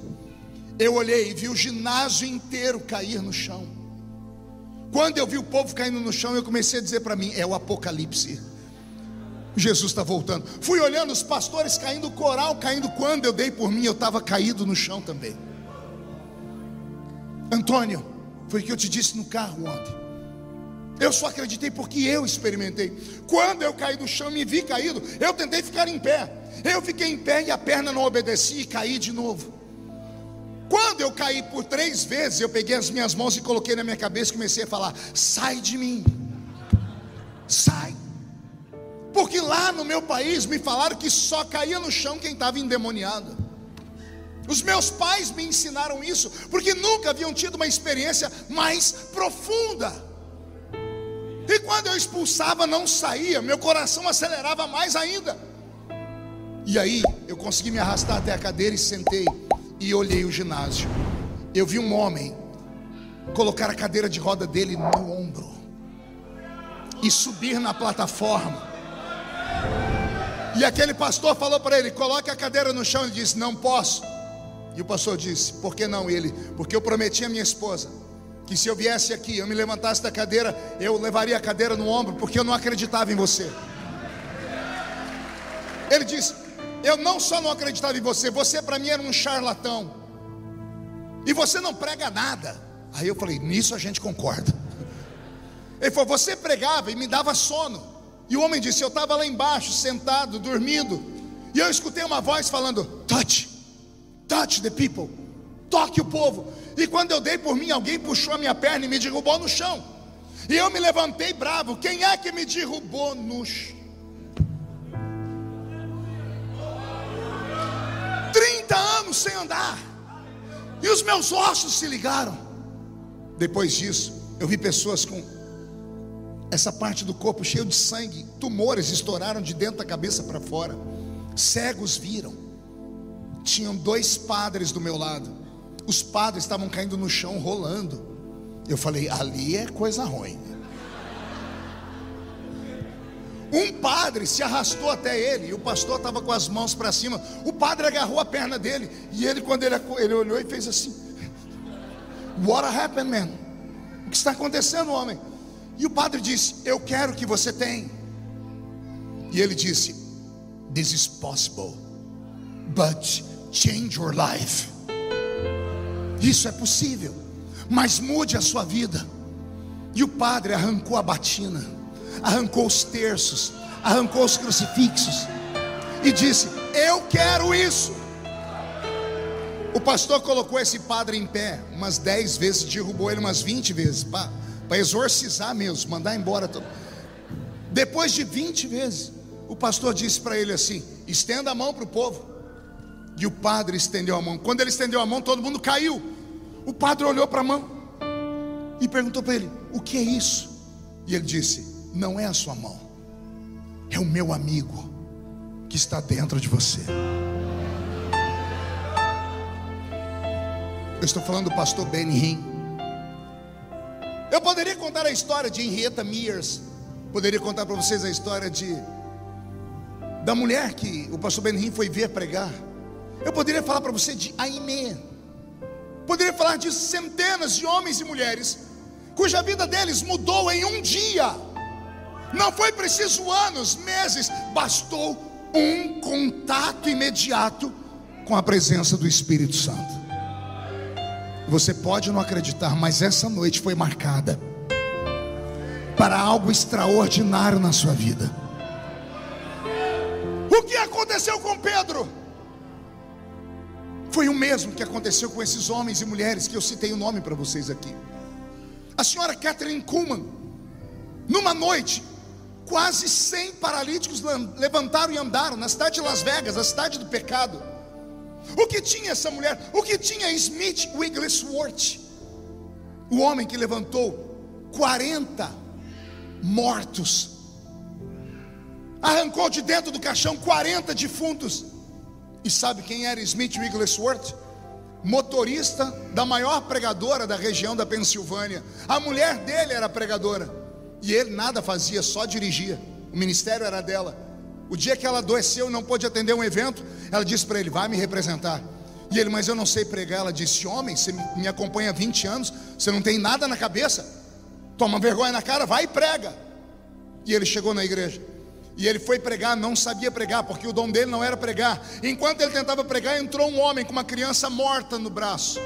Eu olhei e vi o ginásio inteiro cair no chão. Quando eu vi o povo caindo no chão, eu comecei a dizer para mim: é o Apocalipse. Jesus está voltando. Fui olhando os pastores caindo, o coral caindo. Quando eu dei por mim, eu estava caído no chão também. Antônio, foi o que eu te disse no carro ontem. Eu só acreditei porque eu experimentei. Quando eu caí do chão e me vi caído, eu tentei ficar em pé. Eu fiquei em pé e a perna não obedecia e caí de novo. Quando eu caí por 3 vezes, eu peguei as minhas mãos e coloquei na minha cabeça e comecei a falar: sai de mim, sai. Porque lá no meu país me falaram que só caía no chão quem estava endemoniado. Os meus pais me ensinaram isso, porque nunca haviam tido uma experiência mais profunda. E quando eu expulsava, não saía, meu coração acelerava mais ainda. E aí eu consegui me arrastar até a cadeira e sentei e olhei o ginásio. Eu vi um homem colocar a cadeira de roda dele no ombro e subir na plataforma. E aquele pastor falou para ele: coloque a cadeira no chão. Ele disse: não posso. E o pastor disse: por que não? Ele: porque eu prometi à minha esposa que se eu viesse aqui, eu me levantasse da cadeira, eu levaria a cadeira no ombro, porque eu não acreditava em você. Ele disse: eu não só não acreditava em você, você para mim era um charlatão, e você não prega nada. Aí eu falei: nisso a gente concorda. Ele falou: você pregava e me dava sono. E o homem disse: eu estava lá embaixo, sentado, dormindo, e eu escutei uma voz falando: touch the people, toque o povo. E quando eu dei por mim, alguém puxou a minha perna e me derrubou no chão. E eu me levantei bravo. Quem é que me derrubou no chão? 30 anos sem andar, e os meus ossos se ligaram. Depois disso, eu vi pessoas com essa parte do corpo cheio de sangue, tumores estouraram de dentro da cabeça para fora, cegos viram. Tinham 2 padres do meu lado, os padres estavam caindo no chão, rolando. Eu falei: ali é coisa ruim. Um padre se arrastou até ele, e o pastor estava com as mãos para cima. O padre agarrou a perna dele, e ele, quando ele olhou e fez assim: what happened, man? O que está acontecendo, homem? E o padre disse: eu quero que você tenha. E ele disse: this is possible, but change your life. Isso é possível, mas mude a sua vida. E o padre arrancou a batina, arrancou os terços, arrancou os crucifixos e disse: eu quero isso. O pastor colocou esse padre em pé umas 10 vezes, derrubou ele umas 20 vezes, para exorcizar mesmo, mandar embora. Depois de 20 vezes, o pastor disse para ele assim: estenda a mão para o povo. E o padre estendeu a mão. Quando ele estendeu a mão, todo mundo caiu. O padre olhou para a mão e perguntou para ele: o que é isso? E ele disse: não é a sua mão, é o meu amigo que está dentro de você. Eu estou falando do pastor Benny Hinn. Eu poderia contar a história de Henrietta Mears, poderia contar para vocês a história da mulher que o pastor Benny Hinn foi ver pregar. Eu poderia falar para você de Aimee. Poderia falar de centenas de homens e mulheres cuja vida deles mudou em um dia. Não foi preciso anos, meses, bastou um contato imediato com a presença do Espírito Santo. Você pode não acreditar, mas essa noite foi marcada para algo extraordinário na sua vida. O que aconteceu com Pedro foi o mesmo que aconteceu com esses homens e mulheres que eu citei o nome para vocês aqui. A senhora Catherine Kuhlman, numa noite, quase 100 paralíticos levantaram e andaram na cidade de Las Vegas, a cidade do pecado. O que tinha essa mulher? O que tinha Smith Wigglesworth? O homem que levantou 40 mortos, arrancou de dentro do caixão 40 defuntos. E sabe quem era Smith Wigglesworth? Motorista da maior pregadora da região da Pensilvânia. A mulher dele era pregadora, e ele nada fazia, só dirigia. O ministério era dela. O dia que ela adoeceu e não pôde atender um evento, ela disse para ele: vai me representar. E ele: mas eu não sei pregar. Ela disse: homem, você me acompanha há 20 anos, você não tem nada na cabeça? Toma vergonha na cara, vai e prega. E ele chegou na igreja, e ele foi pregar, não sabia pregar, porque o dom dele não era pregar. Enquanto ele tentava pregar, entrou um homem com uma criança morta no braço.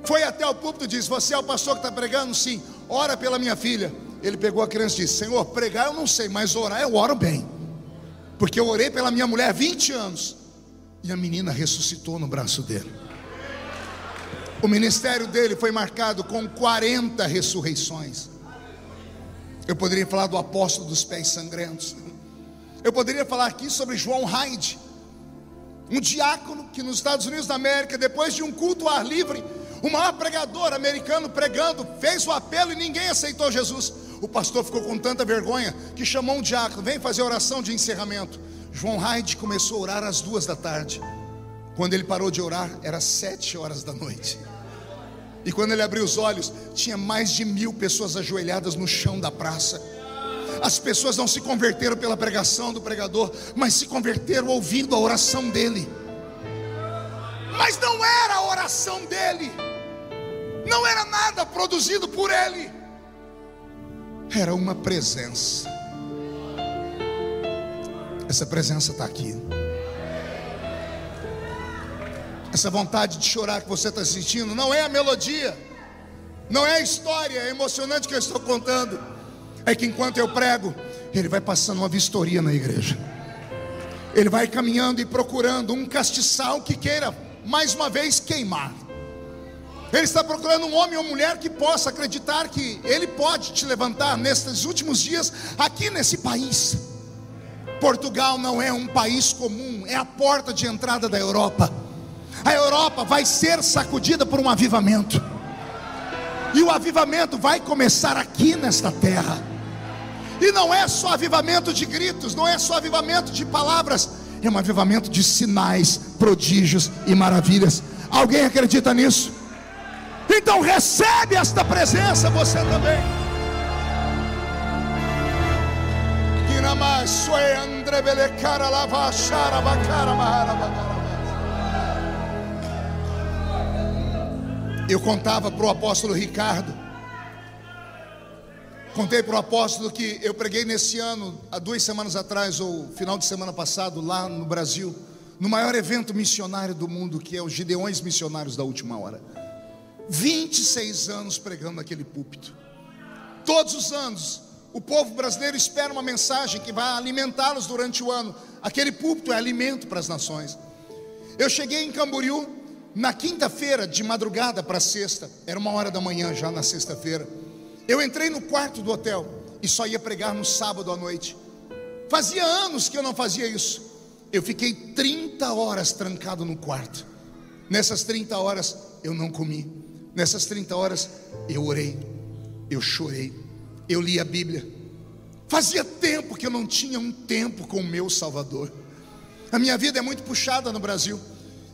Foi até o púlpito e disse: você é o pastor que está pregando? Sim. Ora pela minha filha. Ele pegou a criança e disse: Senhor, pregar eu não sei, mas orar eu oro bem, porque eu orei pela minha mulher há 20 anos. E a menina ressuscitou no braço dele. O ministério dele foi marcado com 40 ressurreições. Eu poderia falar do apóstolo dos pés sangrentos. Eu poderia falar aqui sobre João Hyde. um diácono que nos Estados Unidos da América, depois de um culto ao ar livre, o maior pregador americano pregando, fez o apelo e ninguém aceitou Jesus. O pastor ficou com tanta vergonha que chamou um diácono: vem fazer a oração de encerramento. João Hyde começou a orar às 2 da tarde. Quando ele parou de orar, era 7 horas da noite. E quando ele abriu os olhos, tinha mais de 1000 pessoas ajoelhadas no chão da praça. As pessoas não se converteram pela pregação do pregador, mas se converteram ouvindo a oração dele. Mas não era a oração dele, não era nada produzido por ele, era uma presença. Essa presença está aqui. Essa vontade de chorar que você está sentindo não é a melodia, não é a história emocionante que eu estou contando. É que enquanto eu prego, ele vai passando uma vistoria na igreja. Ele vai caminhando e procurando um castiçal que queira mais uma vez queimar. Ele está procurando um homem ou mulher que possa acreditar que ele pode te levantar nesses últimos dias aqui nesse país. Portugal não é um país comum, é a porta de entrada da Europa. A Europa vai ser sacudida por um avivamento, e o avivamento vai começar aqui nesta terra. E não é só avivamento de gritos, não é só avivamento de palavras, é um avivamento de sinais, prodígios e maravilhas. Alguém acredita nisso? Então recebe esta presença você também. Eu contava para o apóstolo Ricardo, contei para o apóstolo que eu preguei nesse ano, há 2 semanas atrás, ou final de semana passado, lá no Brasil, no maior evento missionário do mundo, que é os Gideões Missionários da Última Hora. 26 anos pregando naquele púlpito. Todos os anos o povo brasileiro espera uma mensagem que vai alimentá-los durante o ano. Aquele púlpito é alimento para as nações. Eu cheguei em Camboriú na quinta-feira, de madrugada para sexta, era 1h da manhã já na sexta-feira. Eu entrei no quarto do hotel e só ia pregar no sábado à noite. Fazia anos que eu não fazia isso. Eu fiquei 30 horas trancado no quarto. Nessas 30 horas eu não comi. Nessas 30 horas eu orei, eu chorei, eu li a Bíblia. Fazia tempo que eu não tinha um tempo com o meu Salvador. A minha vida é muito puxada no Brasil.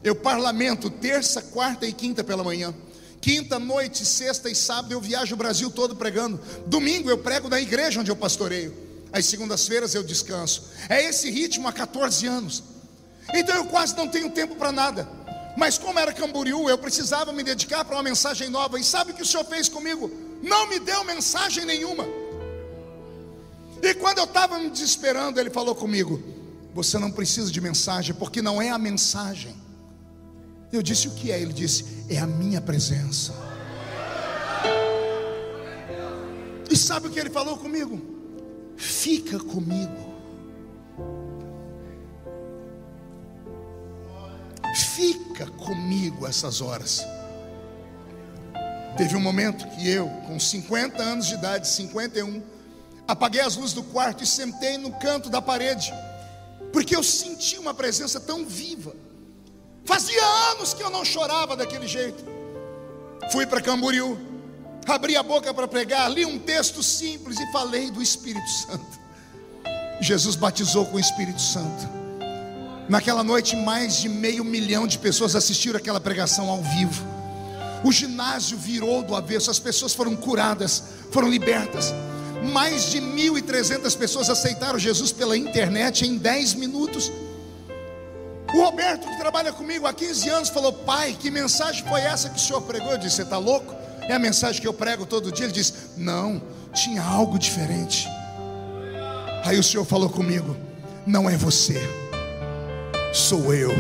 Eu parlamento terça, quarta e quinta pela manhã. Quinta, noite, sexta e sábado eu viajo o Brasil todo pregando. Domingo eu prego na igreja onde eu pastoreio. Às segundas-feiras eu descanso. É esse ritmo há 14 anos. Então eu quase não tenho tempo para nada. Mas como era Camboriú, eu precisava me dedicar para uma mensagem nova. E sabe o que o Senhor fez comigo? Não me deu mensagem nenhuma. E quando eu estava me desesperando, Ele falou comigo: você não precisa de mensagem, porque não é a mensagem. Eu disse: o que é? Ele disse: é a minha presença. E sabe o que Ele falou comigo? Fica comigo. Fica comigo essas horas. Teve um momento que eu, com 50 anos de idade, 51, apaguei as luzes do quarto e sentei no canto da parede, porque eu senti uma presença tão viva. Fazia anos que eu não chorava daquele jeito. Fui para Camboriú, abri a boca para pregar, li um texto simples e falei do Espírito Santo. Jesus batizou com o Espírito Santo. Naquela noite, mais de 500 mil de pessoas assistiram aquela pregação ao vivo. O ginásio virou do avesso, as pessoas foram curadas, foram libertas. Mais de 1.300 pessoas aceitaram Jesus pela internet em 10 minutos. O Roberto, que trabalha comigo há 15 anos, falou: pai, que mensagem foi essa que o senhor pregou? Eu disse: você está louco? É a mensagem que eu prego todo dia. Ele disse: não, tinha algo diferente. Aí o Senhor falou comigo: não é você, sou eu.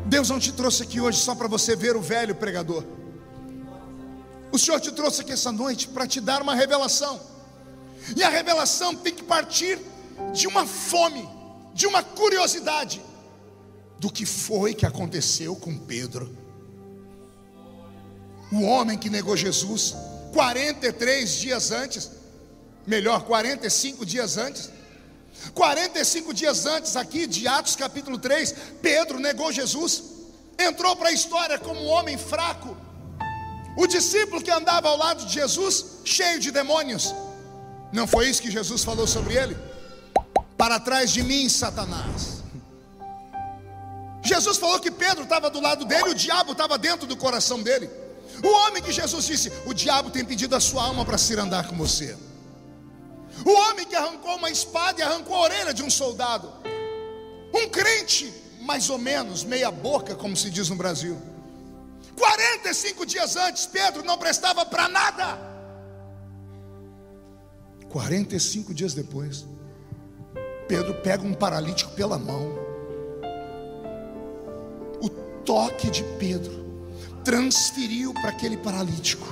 Deus não te trouxe aqui hoje só para você ver o velho pregador. O Senhor te trouxe aqui essa noite para te dar uma revelação. E a revelação tem que partir de uma fome, de uma curiosidade do que foi que aconteceu com Pedro. O homem que negou Jesus 43 dias antes. melhor, 45 dias antes. 45 dias antes aqui de Atos capítulo 3, Pedro negou Jesus, entrou para a história como um homem fraco, o discípulo que andava ao lado de Jesus, cheio de demônios. Não foi isso que Jesus falou sobre ele? Para trás de mim, Satanás. Jesus falou que Pedro estava do lado dele, o diabo estava dentro do coração dele. O homem que Jesus disse: o diabo tem pedido a sua alma para se ir andar com você. O homem que arrancou uma espada e arrancou a orelha de um soldado. Um crente, mais ou menos, meia boca, como se diz no Brasil. 45 dias antes, Pedro não prestava para nada. 45 dias depois, Pedro pega um paralítico pela mão. O toque de Pedro transferiu para aquele paralítico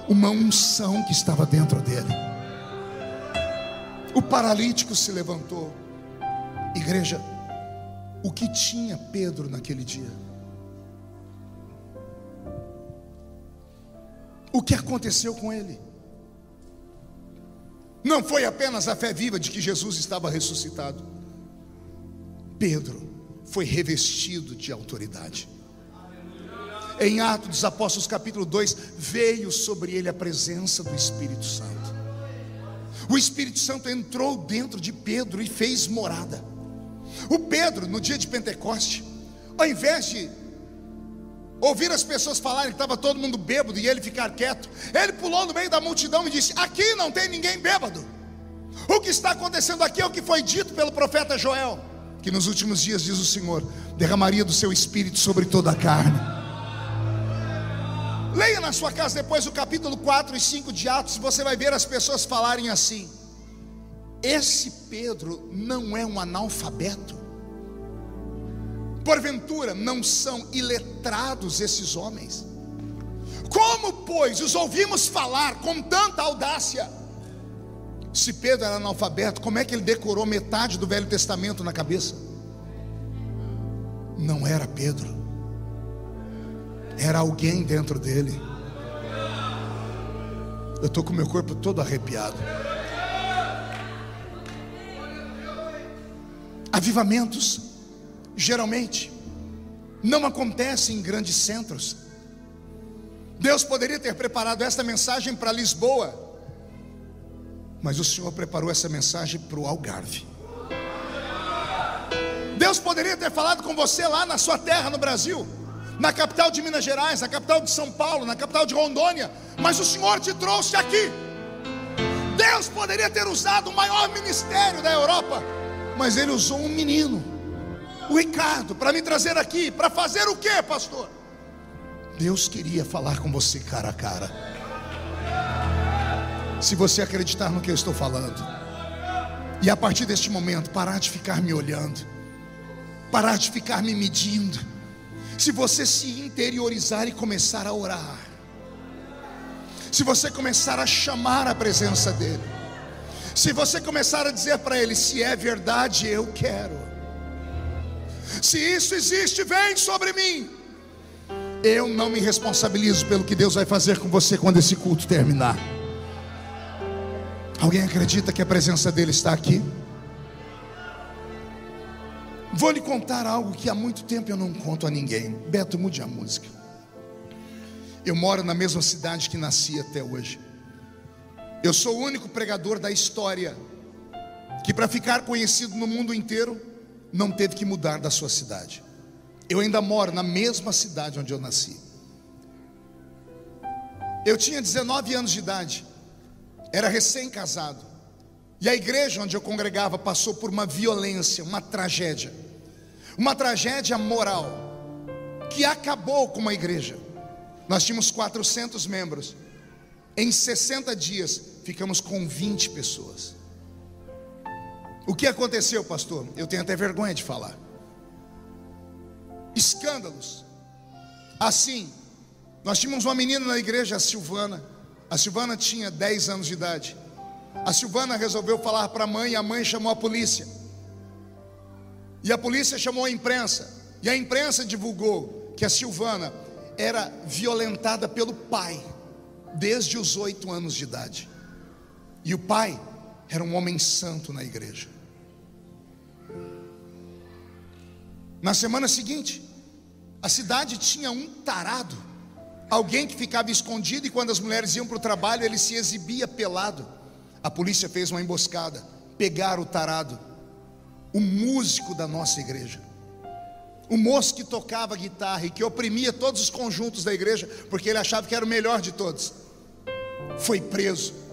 uma unção que estava dentro dele. O paralítico se levantou. Igreja, o que tinha Pedro naquele dia? O que aconteceu com ele? Não foi apenas a fé viva de que Jesus estava ressuscitado. Pedro foi revestido de autoridade. Em Atos dos Apóstolos capítulo 2, veio sobre ele a presença do Espírito Santo. O Espírito Santo entrou dentro de Pedro e fez morada. O Pedro, no dia de Pentecoste, ao invés de ouvir as pessoas falarem que estava todo mundo bêbado e ele ficar quieto, ele pulou no meio da multidão e disse: aqui não tem ninguém bêbado. O que está acontecendo aqui é o que foi dito pelo profeta Joel, que nos últimos dias, diz o Senhor, derramaria do seu Espírito sobre toda a carne. Leia na sua casa depois o capítulo 4 e 5 de Atos, e você vai ver as pessoas falarem assim: esse Pedro não é um analfabeto? Porventura não são iletrados esses homens? Como, pois, os ouvimos falar com tanta audácia? Se Pedro era analfabeto, como é que ele decorou metade do Velho Testamento na cabeça? Não era Pedro, era alguém dentro dele. Eu estou com o meu corpo todo arrepiado. Avivamentos geralmente não acontecem em grandes centros. Deus poderia ter preparado esta mensagem para Lisboa, mas o Senhor preparou essa mensagem para o Algarve. Deus poderia ter falado com você lá na sua terra, no Brasil, na capital de Minas Gerais, na capital de São Paulo, na capital de Rondônia, mas o Senhor te trouxe aqui. Deus poderia ter usado o maior ministério da Europa, mas Ele usou um menino, o Ricardo, para me trazer aqui. Para fazer o quê, pastor? Deus queria falar com você cara a cara. Se você acreditar no que eu estou falando, e a partir deste momento parar de ficar me olhando, parar de ficar me medindo, se você se interiorizar e começar a orar, se você começar a chamar a presença dEle, se você começar a dizer para Ele: se é verdade, eu quero. Se isso existe, vem sobre mim. Eu não me responsabilizo pelo que Deus vai fazer com você quando esse culto terminar. Alguém acredita que a presença dEle está aqui? Vou lhe contar algo que há muito tempo eu não conto a ninguém. Beto, mude a música. Eu moro na mesma cidade que nasci até hoje. Eu sou o único pregador da história que, para ficar conhecido no mundo inteiro, não teve que mudar da sua cidade. Eu ainda moro na mesma cidade onde eu nasci. Eu tinha 19 anos de idade, era recém-casado, e a igreja onde eu congregava passou por uma violência, uma tragédia moral, que acabou com a igreja. Nós tínhamos 400 membros. Em 60 dias ficamos com 20 pessoas. O que aconteceu, pastor? Eu tenho até vergonha de falar. Escândalos. Assim, nós tínhamos uma menina na igreja, a Silvana. A Silvana tinha 10 anos de idade. A Silvana resolveu falar para a mãe, e a mãe chamou a polícia. E a polícia chamou a imprensa. E a imprensa divulgou que a Silvana era violentada pelo pai desde os 8 anos de idade. E o pai era um homem santo na igreja. Na semana seguinte, a cidade tinha um tarado, alguém que ficava escondido, e quando as mulheres iam para o trabalho, ele se exibia pelado. A polícia fez uma emboscada, pegaram o tarado, o músico da nossa igreja, o moço que tocava guitarra e que oprimia todos os conjuntos da igreja, porque ele achava que era o melhor de todos, foi preso.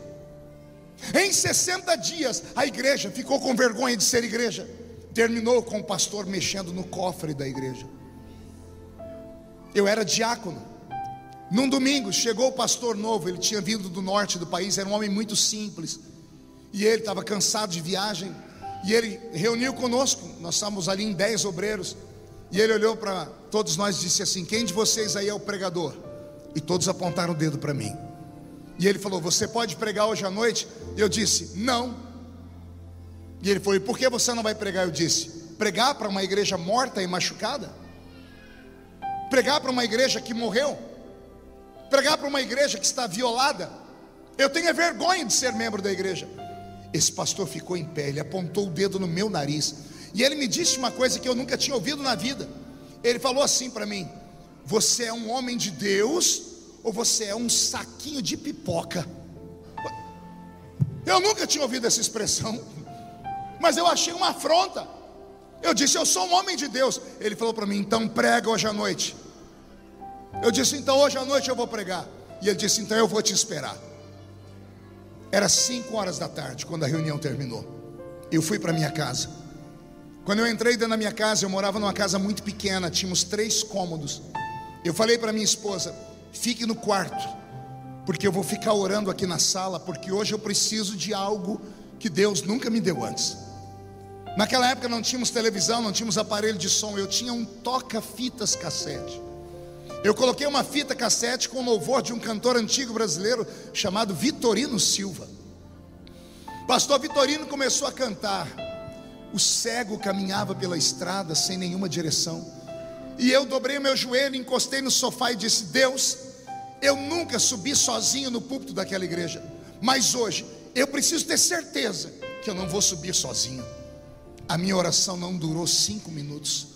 Em 60 dias, a igreja ficou com vergonha de ser igreja. Terminou com o pastor mexendo no cofre da igreja. Eu era diácono. Num domingo, chegou o pastor novo. Ele tinha vindo do norte do país, era um homem muito simples, e ele estava cansado de viagem. E ele reuniu conosco, nós estávamos ali em 10 obreiros. E ele olhou para todos nós e disse assim: quem de vocês aí é o pregador? E todos apontaram o dedo para mim. E ele falou: você pode pregar hoje à noite? E eu disse: não. E ele falou: e por que você não vai pregar? Eu disse: pregar para uma igreja morta e machucada? Pregar para uma igreja que morreu? Pregar para uma igreja que está violada? Eu tenho vergonha de ser membro da igreja. Esse pastor ficou em pé, ele apontou o dedo no meu nariz, e ele me disse uma coisa que eu nunca tinha ouvido na vida. Ele falou assim para mim: você é um homem de Deus, ou você é um saquinho de pipoca? Eu nunca tinha ouvido essa expressão, mas eu achei uma afronta. Eu disse: eu sou um homem de Deus. Ele falou para mim: então prega hoje à noite. Eu disse: então hoje à noite eu vou pregar. E ele disse: então eu vou te esperar. Era 5 horas da tarde quando a reunião terminou. Eu fui para minha casa. Quando eu entrei dentro da minha casa, eu morava numa casa muito pequena, tínhamos 3 cômodos. Eu falei para minha esposa: fique no quarto, porque eu vou ficar orando aqui na sala, porque hoje eu preciso de algo que Deus nunca me deu antes. Naquela época não tínhamos televisão, não tínhamos aparelho de som. Eu tinha um toca-fitas cassete. Eu coloquei uma fita cassete com louvor de um cantor antigo brasileiro chamado Vitorino Silva. Pastor Vitorino começou a cantar: o cego caminhava pela estrada sem nenhuma direção. E eu dobrei o meu joelho, encostei no sofá e disse: Deus, eu nunca subi sozinho no púlpito daquela igreja, mas hoje eu preciso ter certeza que eu não vou subir sozinho. A minha oração não durou 5 minutos.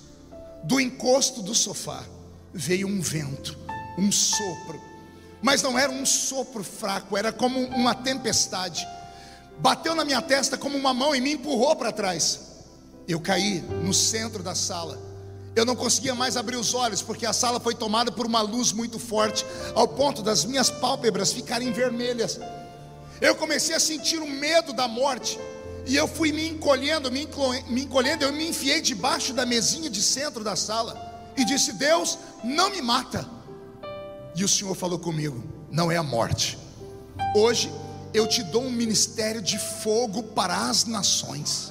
Do encosto do sofá veio um vento, um sopro, mas não era um sopro fraco, era como uma tempestade. Bateu na minha testa como uma mão e me empurrou para trás. Eu caí no centro da sala. Eu não conseguia mais abrir os olhos, porque a sala foi tomada por uma luz muito forte, ao ponto das minhas pálpebras ficarem vermelhas. Eu comecei a sentir o medo da morte, e eu fui me encolhendo, eu me enfiei debaixo da mesinha de centro da sala e disse: Deus, não me mata. E o Senhor falou comigo: não é a morte. Hoje eu te dou um ministério de fogo para as nações.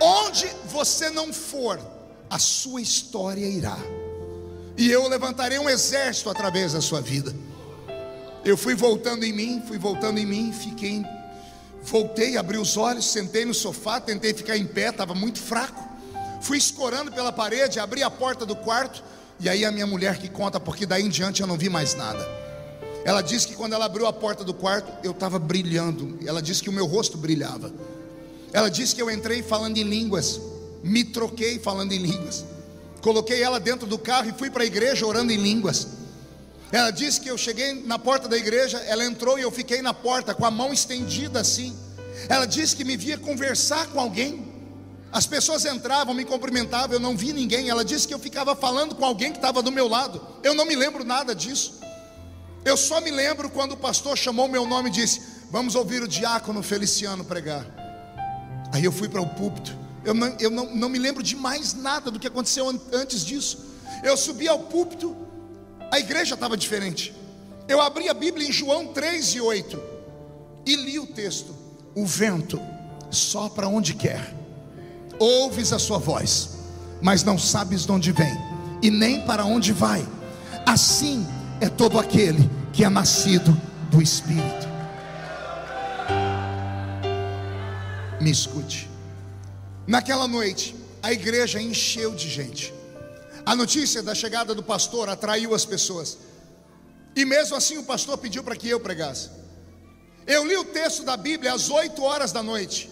Onde você não for, a sua história irá, e eu levantarei um exército através da sua vida. Eu fui voltando em mim, voltei, abri os olhos, sentei no sofá, tentei ficar em pé, estava muito fraco. Fui escorando pela parede, abri a porta do quarto, e aí a minha mulher que conta, porque daí em diante eu não vi mais nada. Ela disse que quando ela abriu a porta do quarto, eu estava brilhando. Ela disse que o meu rosto brilhava. Ela disse que eu entrei falando em línguas, me troquei falando em línguas, coloquei ela dentro do carro e fui para a igreja orando em línguas. Ela disse que eu cheguei na porta da igreja, ela entrou e eu fiquei na porta com a mão estendida assim. Ela disse que me via conversar com alguém. As pessoas entravam, me cumprimentavam, eu não vi ninguém. Ela disse que eu ficava falando com alguém que estava do meu lado. Eu não me lembro nada disso. Eu só me lembro quando o pastor chamou meu nome e disse: vamos ouvir o diácono Feliciano pregar. Aí eu fui para o púlpito. Eu não me lembro de mais nada do que aconteceu antes disso. Eu subi ao púlpito, a igreja estava diferente. Eu abri a Bíblia em João 3:8 e li o texto: o vento sopra onde quer, ouves a sua voz, mas não sabes de onde vem e nem para onde vai. Assim é todo aquele que é nascido do Espírito. Me escute. Naquela noite a igreja encheu de gente. A notícia da chegada do pastor atraiu as pessoas, e mesmo assim o pastor pediu para que eu pregasse. Eu li o texto da Bíblia às 8 horas da noite.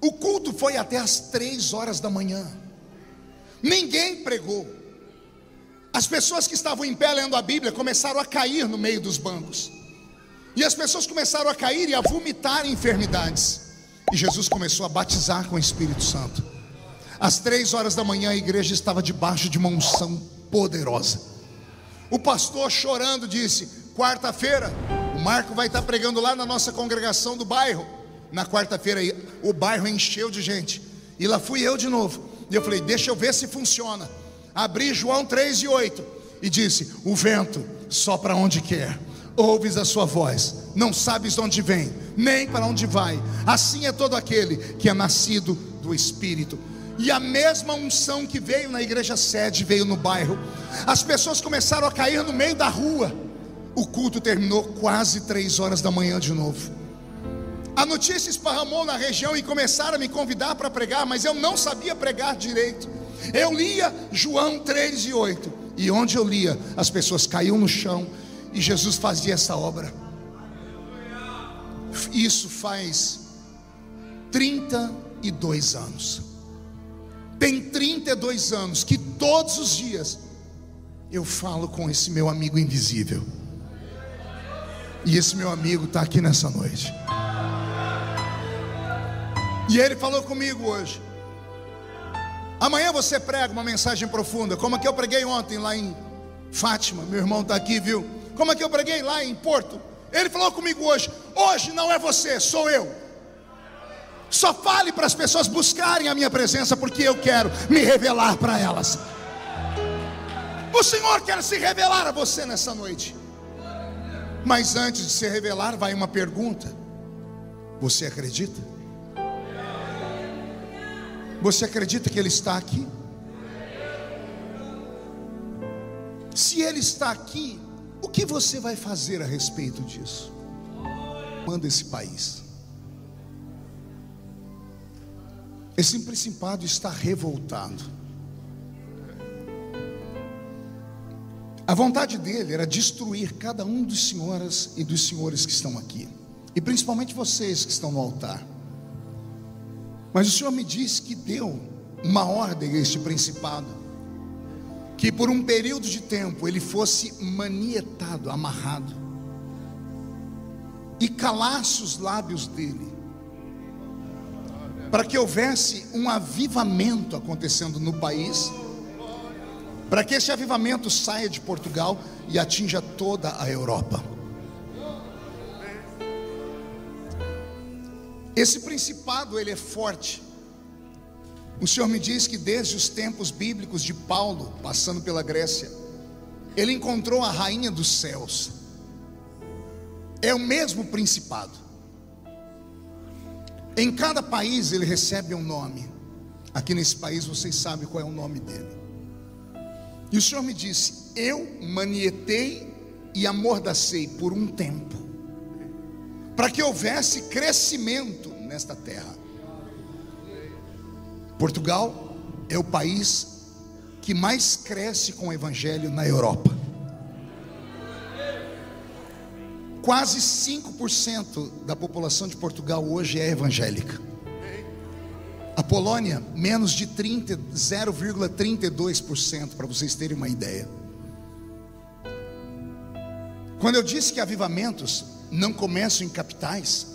O culto foi até às 3 horas da manhã. Ninguém pregou. As pessoas que estavam em pé lendo a Bíblia começaram a cair no meio dos bancos. E as pessoas começaram a cair e a vomitar enfermidades. E Jesus começou a batizar com o Espírito Santo. Às 3 horas da manhã a igreja estava debaixo de uma unção poderosa. O pastor, chorando, disse: quarta-feira o Marco vai estar pregando lá na nossa congregação do bairro. Na quarta-feira o bairro encheu de gente. E lá fui eu de novo. E eu falei: deixa eu ver se funciona. Abri João 3:8 e disse: o vento sopra onde quer, ouves a sua voz, não sabes de onde vem, nem para onde vai. Assim é todo aquele que é nascido do Espírito. E a mesma unção que veio na igreja sede veio no bairro. As pessoas começaram a cair no meio da rua. O culto terminou quase 3 horas da manhã de novo. A notícia esparramou na região e começaram a me convidar para pregar, mas eu não sabia pregar direito. Eu lia João 3:8, e onde eu lia, as pessoas caíam no chão, e Jesus fazia essa obra. Isso faz 32 anos. Tem 32 anos que todos os dias eu falo com esse meu amigo invisível. E esse meu amigo está aqui nessa noite. E ele falou comigo hoje: amanhã você prega uma mensagem profunda, como a que eu preguei ontem lá em Fátima. Meu irmão está aqui, viu? Como a que eu preguei lá em Porto. Ele falou comigo hoje: hoje não é você, sou eu. Só fale para as pessoas buscarem a minha presença, porque eu quero me revelar para elas. O Senhor quer se revelar a você nessa noite. Mas antes de se revelar, vai uma pergunta: você acredita? Você acredita que Ele está aqui? Se Ele está aqui, o que você vai fazer a respeito disso? Manda esse país. Esse principado está revoltado. A vontade dele era destruir cada um dos senhoras e dos senhores que estão aqui, e principalmente vocês que estão no altar. Mas o Senhor me disse que deu uma ordem a este principado, que por um período de tempo ele fosse manietado, amarrado, e calasse os lábios dele, para que houvesse um avivamento acontecendo no país, para que esse avivamento saia de Portugal e atinja toda a Europa. Esse principado, ele é forte. O Senhor me diz que desde os tempos bíblicos de Paulo, passando pela Grécia, ele encontrou a rainha dos céus. É o mesmo principado. Em cada país ele recebe um nome. Aqui nesse país vocês sabem qual é o nome dele. E o Senhor me disse: eu manietei e amordacei por um tempo, para que houvesse crescimento nesta terra. Portugal é o país que mais cresce com o evangelho na Europa. Quase 5% da população de Portugal hoje é evangélica. A Polônia, menos de 0,32%, para vocês terem uma ideia. Quando eu disse que avivamentos não começam em capitais,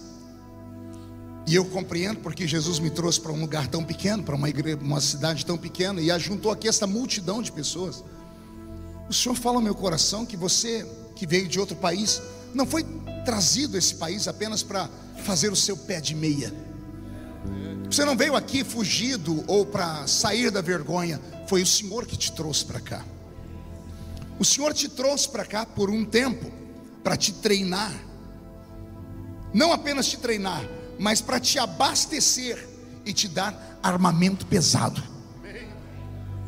e eu compreendo porque Jesus me trouxe para um lugar tão pequeno, para uma igreja, uma cidade tão pequena, e ajuntou aqui essa multidão de pessoas. O Senhor fala ao meu coração que você que veio de outro país não foi trazido a esse país apenas para fazer o seu pé de meia. Você não veio aqui fugido ou para sair da vergonha. Foi o Senhor que te trouxe para cá. O Senhor te trouxe para cá por um tempo, para te treinar. Não apenas te treinar, mas para te abastecer e te dar armamento pesado.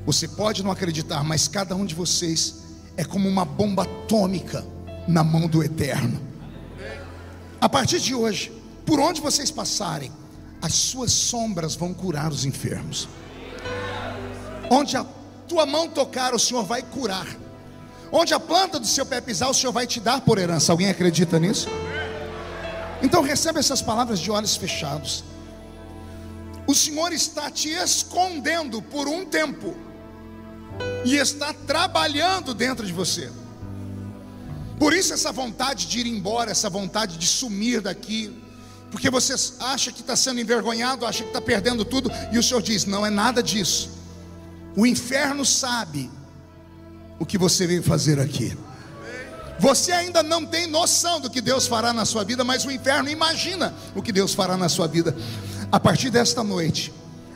Você pode não acreditar, mas cada um de vocês é como uma bomba atômica na mão do Eterno. A partir de hoje, por onde vocês passarem, as suas sombras vão curar os enfermos. Onde a tua mão tocar, o Senhor vai curar. Onde a planta do seu pé pisar, o Senhor vai te dar por herança. Alguém acredita nisso? Então recebe essas palavras de olhos fechados. O Senhor está te escondendo por um tempo e está trabalhando dentro de você. Por isso essa vontade de ir embora, essa vontade de sumir daqui, porque você acha que está sendo envergonhado, acha que está perdendo tudo, e o Senhor diz: não é nada disso. O inferno sabe o que você veio fazer aqui. Você ainda não tem noção do que Deus fará na sua vida, mas o inferno imagina o que Deus fará na sua vida. A partir desta noite,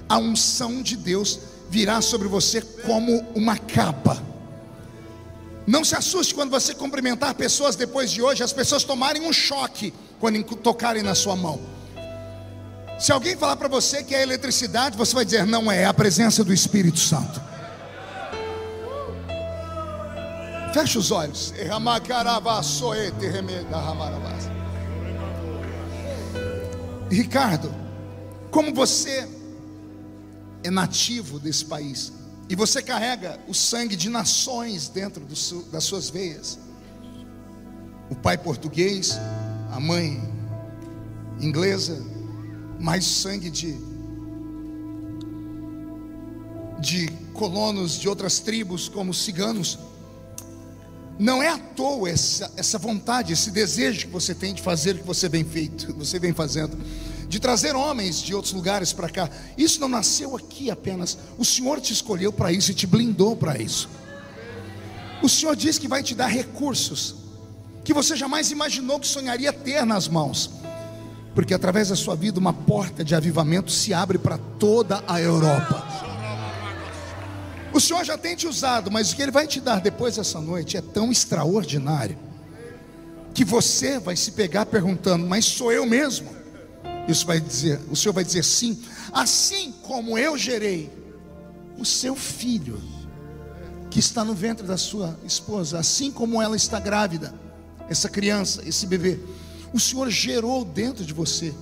a unção de Deus virá sobre você como uma capa. Não se assuste quando você cumprimentar pessoas depois de hoje, as pessoas tomarem um choque quando tocarem na sua mão. Se alguém falar para você que é eletricidade, você vai dizer: não é, é a presença do Espírito Santo. Feche os olhos. Ricardo, como você é nativo desse país e você carrega o sangue de nações dentro das suas veias, o pai português, a mãe inglesa, mais sangue de colonos de outras tribos como os ciganos. Não é à toa essa vontade, esse desejo que você tem de fazer o que você vem fazendo, de trazer homens de outros lugares para cá. Isso não nasceu aqui apenas. O Senhor te escolheu para isso e te blindou para isso. O Senhor diz que vai te dar recursos que você jamais imaginou que sonharia ter nas mãos, porque através da sua vida uma porta de avivamento se abre para toda a Europa. O Senhor já tem te usado, mas o que Ele vai te dar depois dessa noite é tão extraordinário, que você vai se pegar perguntando: mas sou eu mesmo? O Senhor vai dizer: sim. Assim como eu gerei o seu filho que está no ventre da sua esposa, assim como ela está grávida, essa criança, esse bebê, o Senhor gerou dentro de você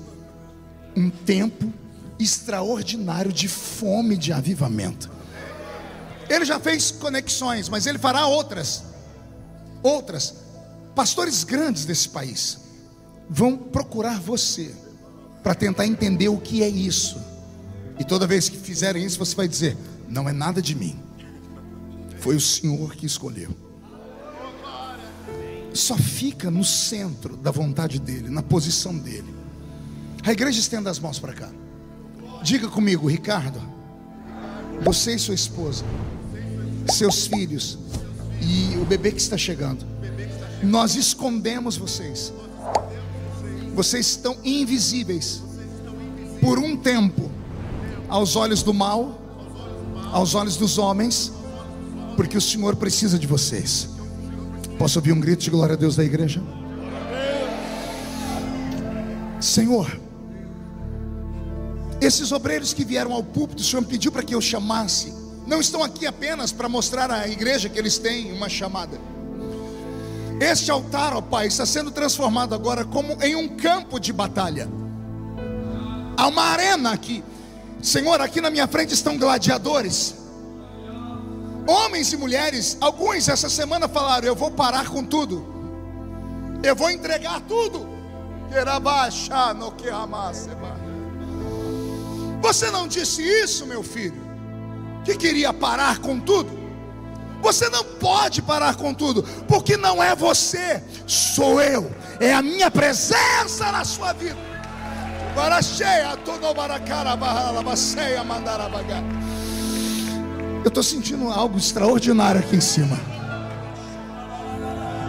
um tempo extraordinário de fome de avivamento. Ele já fez conexões, mas Ele fará outras. Pastores grandes desse país vão procurar você para tentar entender o que é isso. E toda vez que fizerem isso, você vai dizer: não é nada de mim, foi o Senhor que escolheu. Só fica no centro da vontade dEle, na posição dEle. A igreja estenda as mãos para cá. Diga comigo: Ricardo, você e sua esposa, seus filhos e o bebê que está chegando, nós escondemos vocês. Vocês estão invisíveis por um tempo aos olhos do mal, aos olhos dos homens, porque o Senhor precisa de vocês. Posso ouvir um grito de glória a Deus da igreja? Senhor, esses obreiros que vieram ao púlpito, o Senhor pediu para que eu chamasse, não estão aqui apenas para mostrar à igreja que eles têm uma chamada. Este altar, ó Pai, está sendo transformado agora como em um campo de batalha. Há uma arena aqui. Senhor, aqui na minha frente estão gladiadores, homens e mulheres. Alguns essa semana falaram: eu vou parar com tudo, eu vou entregar tudo. Você não disse isso, meu filho, que queria parar com tudo? Você não pode parar com tudo, porque não é você, sou eu, é a minha presença na sua vida. Eu estou sentindo algo extraordinário aqui em cima.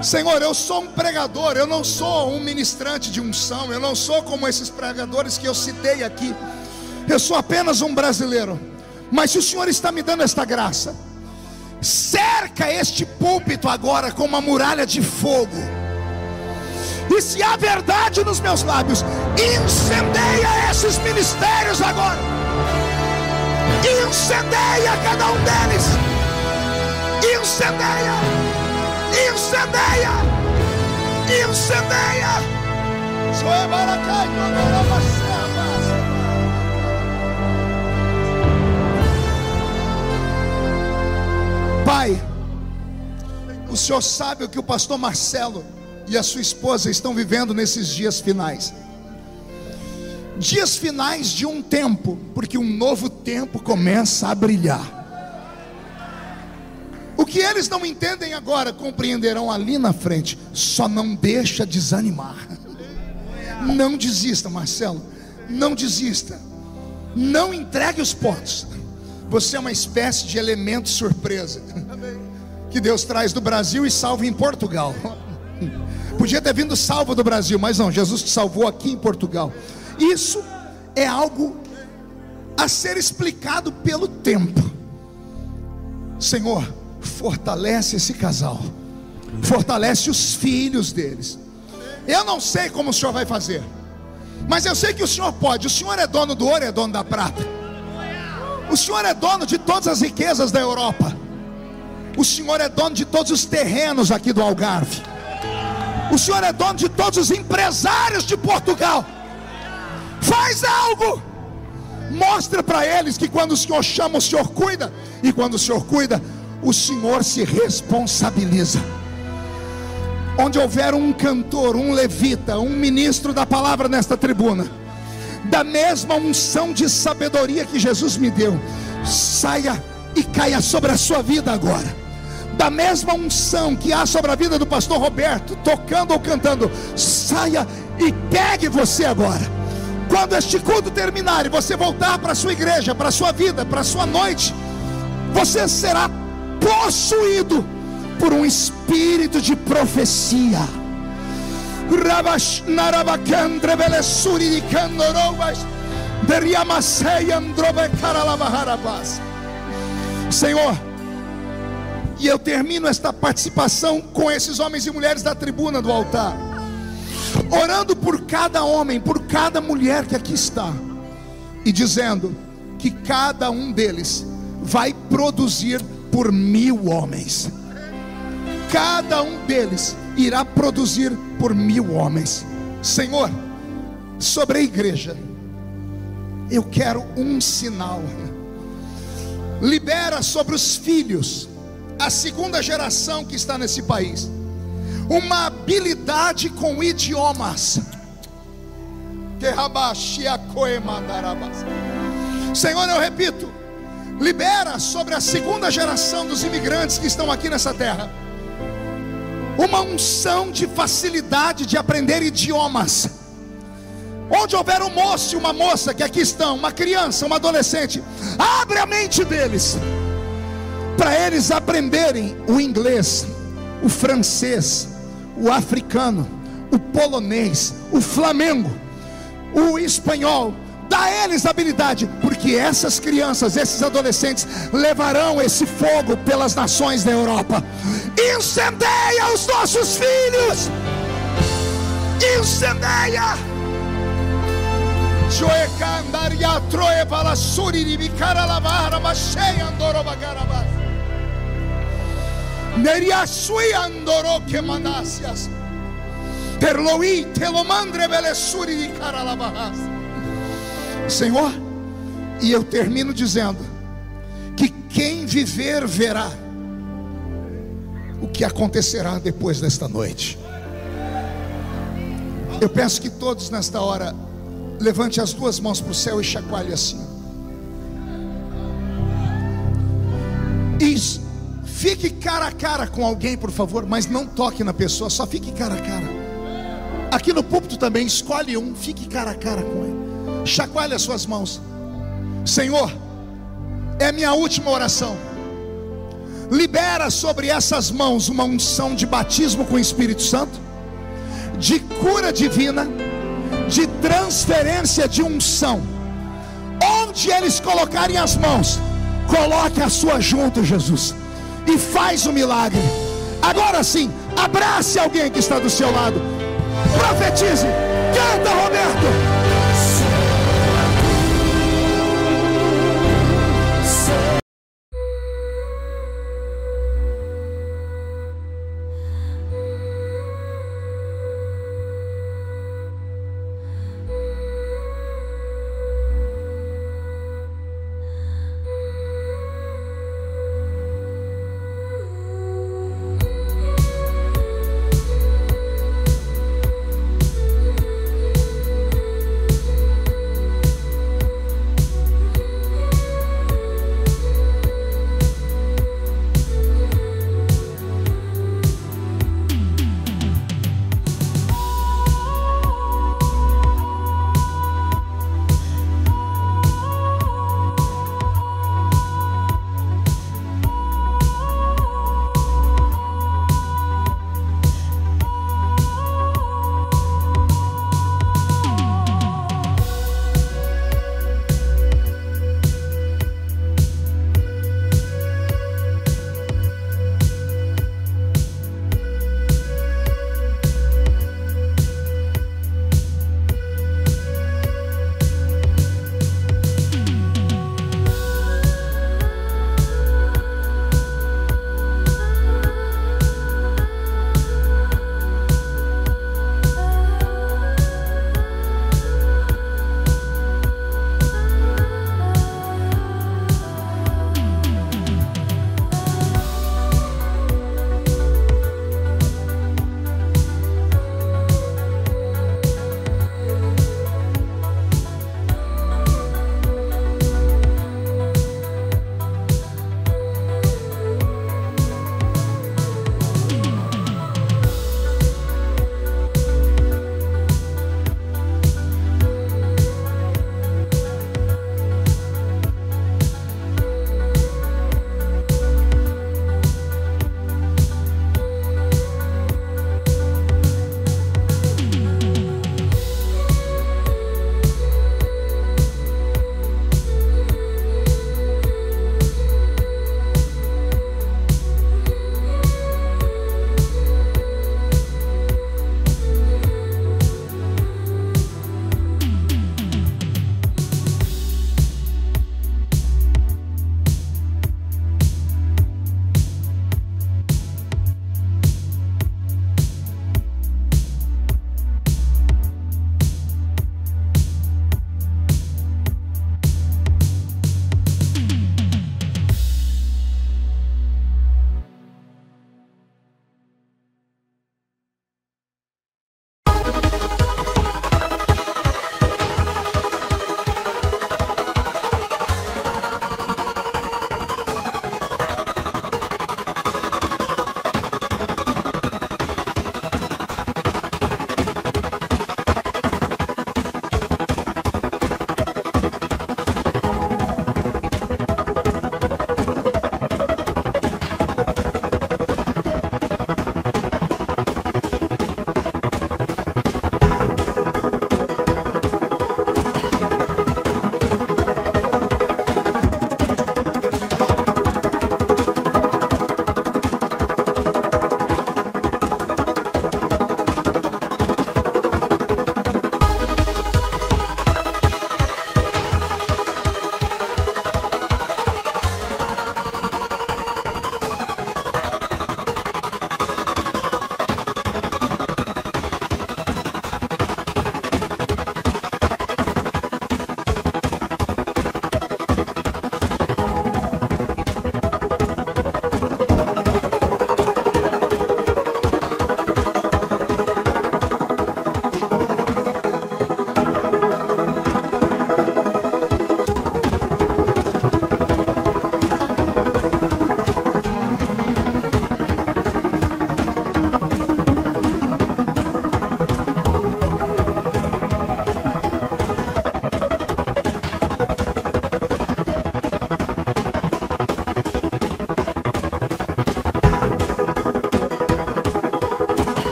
Senhor, eu sou um pregador, eu não sou um ministrante de unção, eu não sou como esses pregadores que eu citei aqui, eu sou apenas um brasileiro. Mas se o Senhor está me dando esta graça, cerca este púlpito agora com uma muralha de fogo, e se há verdade nos meus lábios, incendeia esses ministérios agora, incendeia cada um deles, incendeia, incendeia, incendeia. Pai, o Senhor sabe o que o pastor Marcelo e a sua esposa estão vivendo nesses dias finais. Dias finais de um tempo, porque um novo tempo começa a brilhar. O que eles não entendem agora, compreenderão ali na frente. Só não deixa desanimar. Não desista, Marcelo. Não desista. Não entregue os pontos. Você é uma espécie de elemento surpresa que Deus traz do Brasil e salva em Portugal. Podia ter vindo salvo do Brasil, mas não, Jesus te salvou aqui em Portugal. Isso é algo a ser explicado pelo tempo. Senhor, fortalece esse casal, fortalece os filhos deles. Eu não sei como o Senhor vai fazer, mas eu sei que o Senhor pode. O Senhor é dono do ouro e é dono da prata. O Senhor é dono de todas as riquezas da Europa. O Senhor é dono de todos os terrenos aqui do Algarve. O Senhor é dono de todos os empresários de Portugal. Faz algo. Mostra para eles que quando o Senhor chama, o Senhor cuida. E quando o Senhor cuida, o Senhor se responsabiliza. Onde houver um cantor, um levita, um ministro da palavra nesta tribuna, da mesma unção de sabedoria que Jesus me deu, saia e caia sobre a sua vida agora. Da mesma unção que há sobre a vida do pastor Roberto, tocando ou cantando, saia e pegue você agora. Quando este culto terminar e você voltar para a sua igreja, para a sua vida, para a sua noite, você será possuído por um espírito de profecia. Senhor, e eu termino esta participação com esses homens e mulheres da tribuna do altar, orando por cada homem, por cada mulher que aqui está, e dizendo que cada um deles vai produzir por 1000 homens. Cada um deles irá produzir por 1000 homens. Senhor, sobre a igreja, eu quero um sinal. Libera sobre os filhos, a segunda geração que está nesse país, uma habilidade com idiomas. Senhor, eu repito, libera sobre a segunda geração dos imigrantes que estão aqui nessa terra uma unção de facilidade de aprender idiomas. Onde houver um moço e uma moça que aqui estão, uma criança, uma adolescente, abre a mente deles para eles aprenderem o inglês, o francês, o africano, o polonês, o flamengo, o espanhol. Dá a eles habilidade, porque essas crianças, esses adolescentes levarão esse fogo pelas nações da Europa. Incendeia os nossos filhos, incendeia. Senhor, e eu termino dizendo que quem viver verá o que acontecerá depois desta noite. Eu peço que todos nesta hora levante as duas mãos para o céu e chacoalhe assim. Isso. Fique cara a cara com alguém, por favor, mas não toque na pessoa, só fique cara a cara. Aqui no púlpito também, escolhe um, fique cara a cara com ele. Chacoalhe as suas mãos. Senhor, é minha última oração. Libera sobre essas mãos uma unção de batismo com o Espírito Santo, de cura divina, de transferência de unção. Onde eles colocarem as mãos, coloque a sua junto, Jesus, e faz o milagre. Agora sim, abrace alguém que está do seu lado, profetize, canta, Roberto.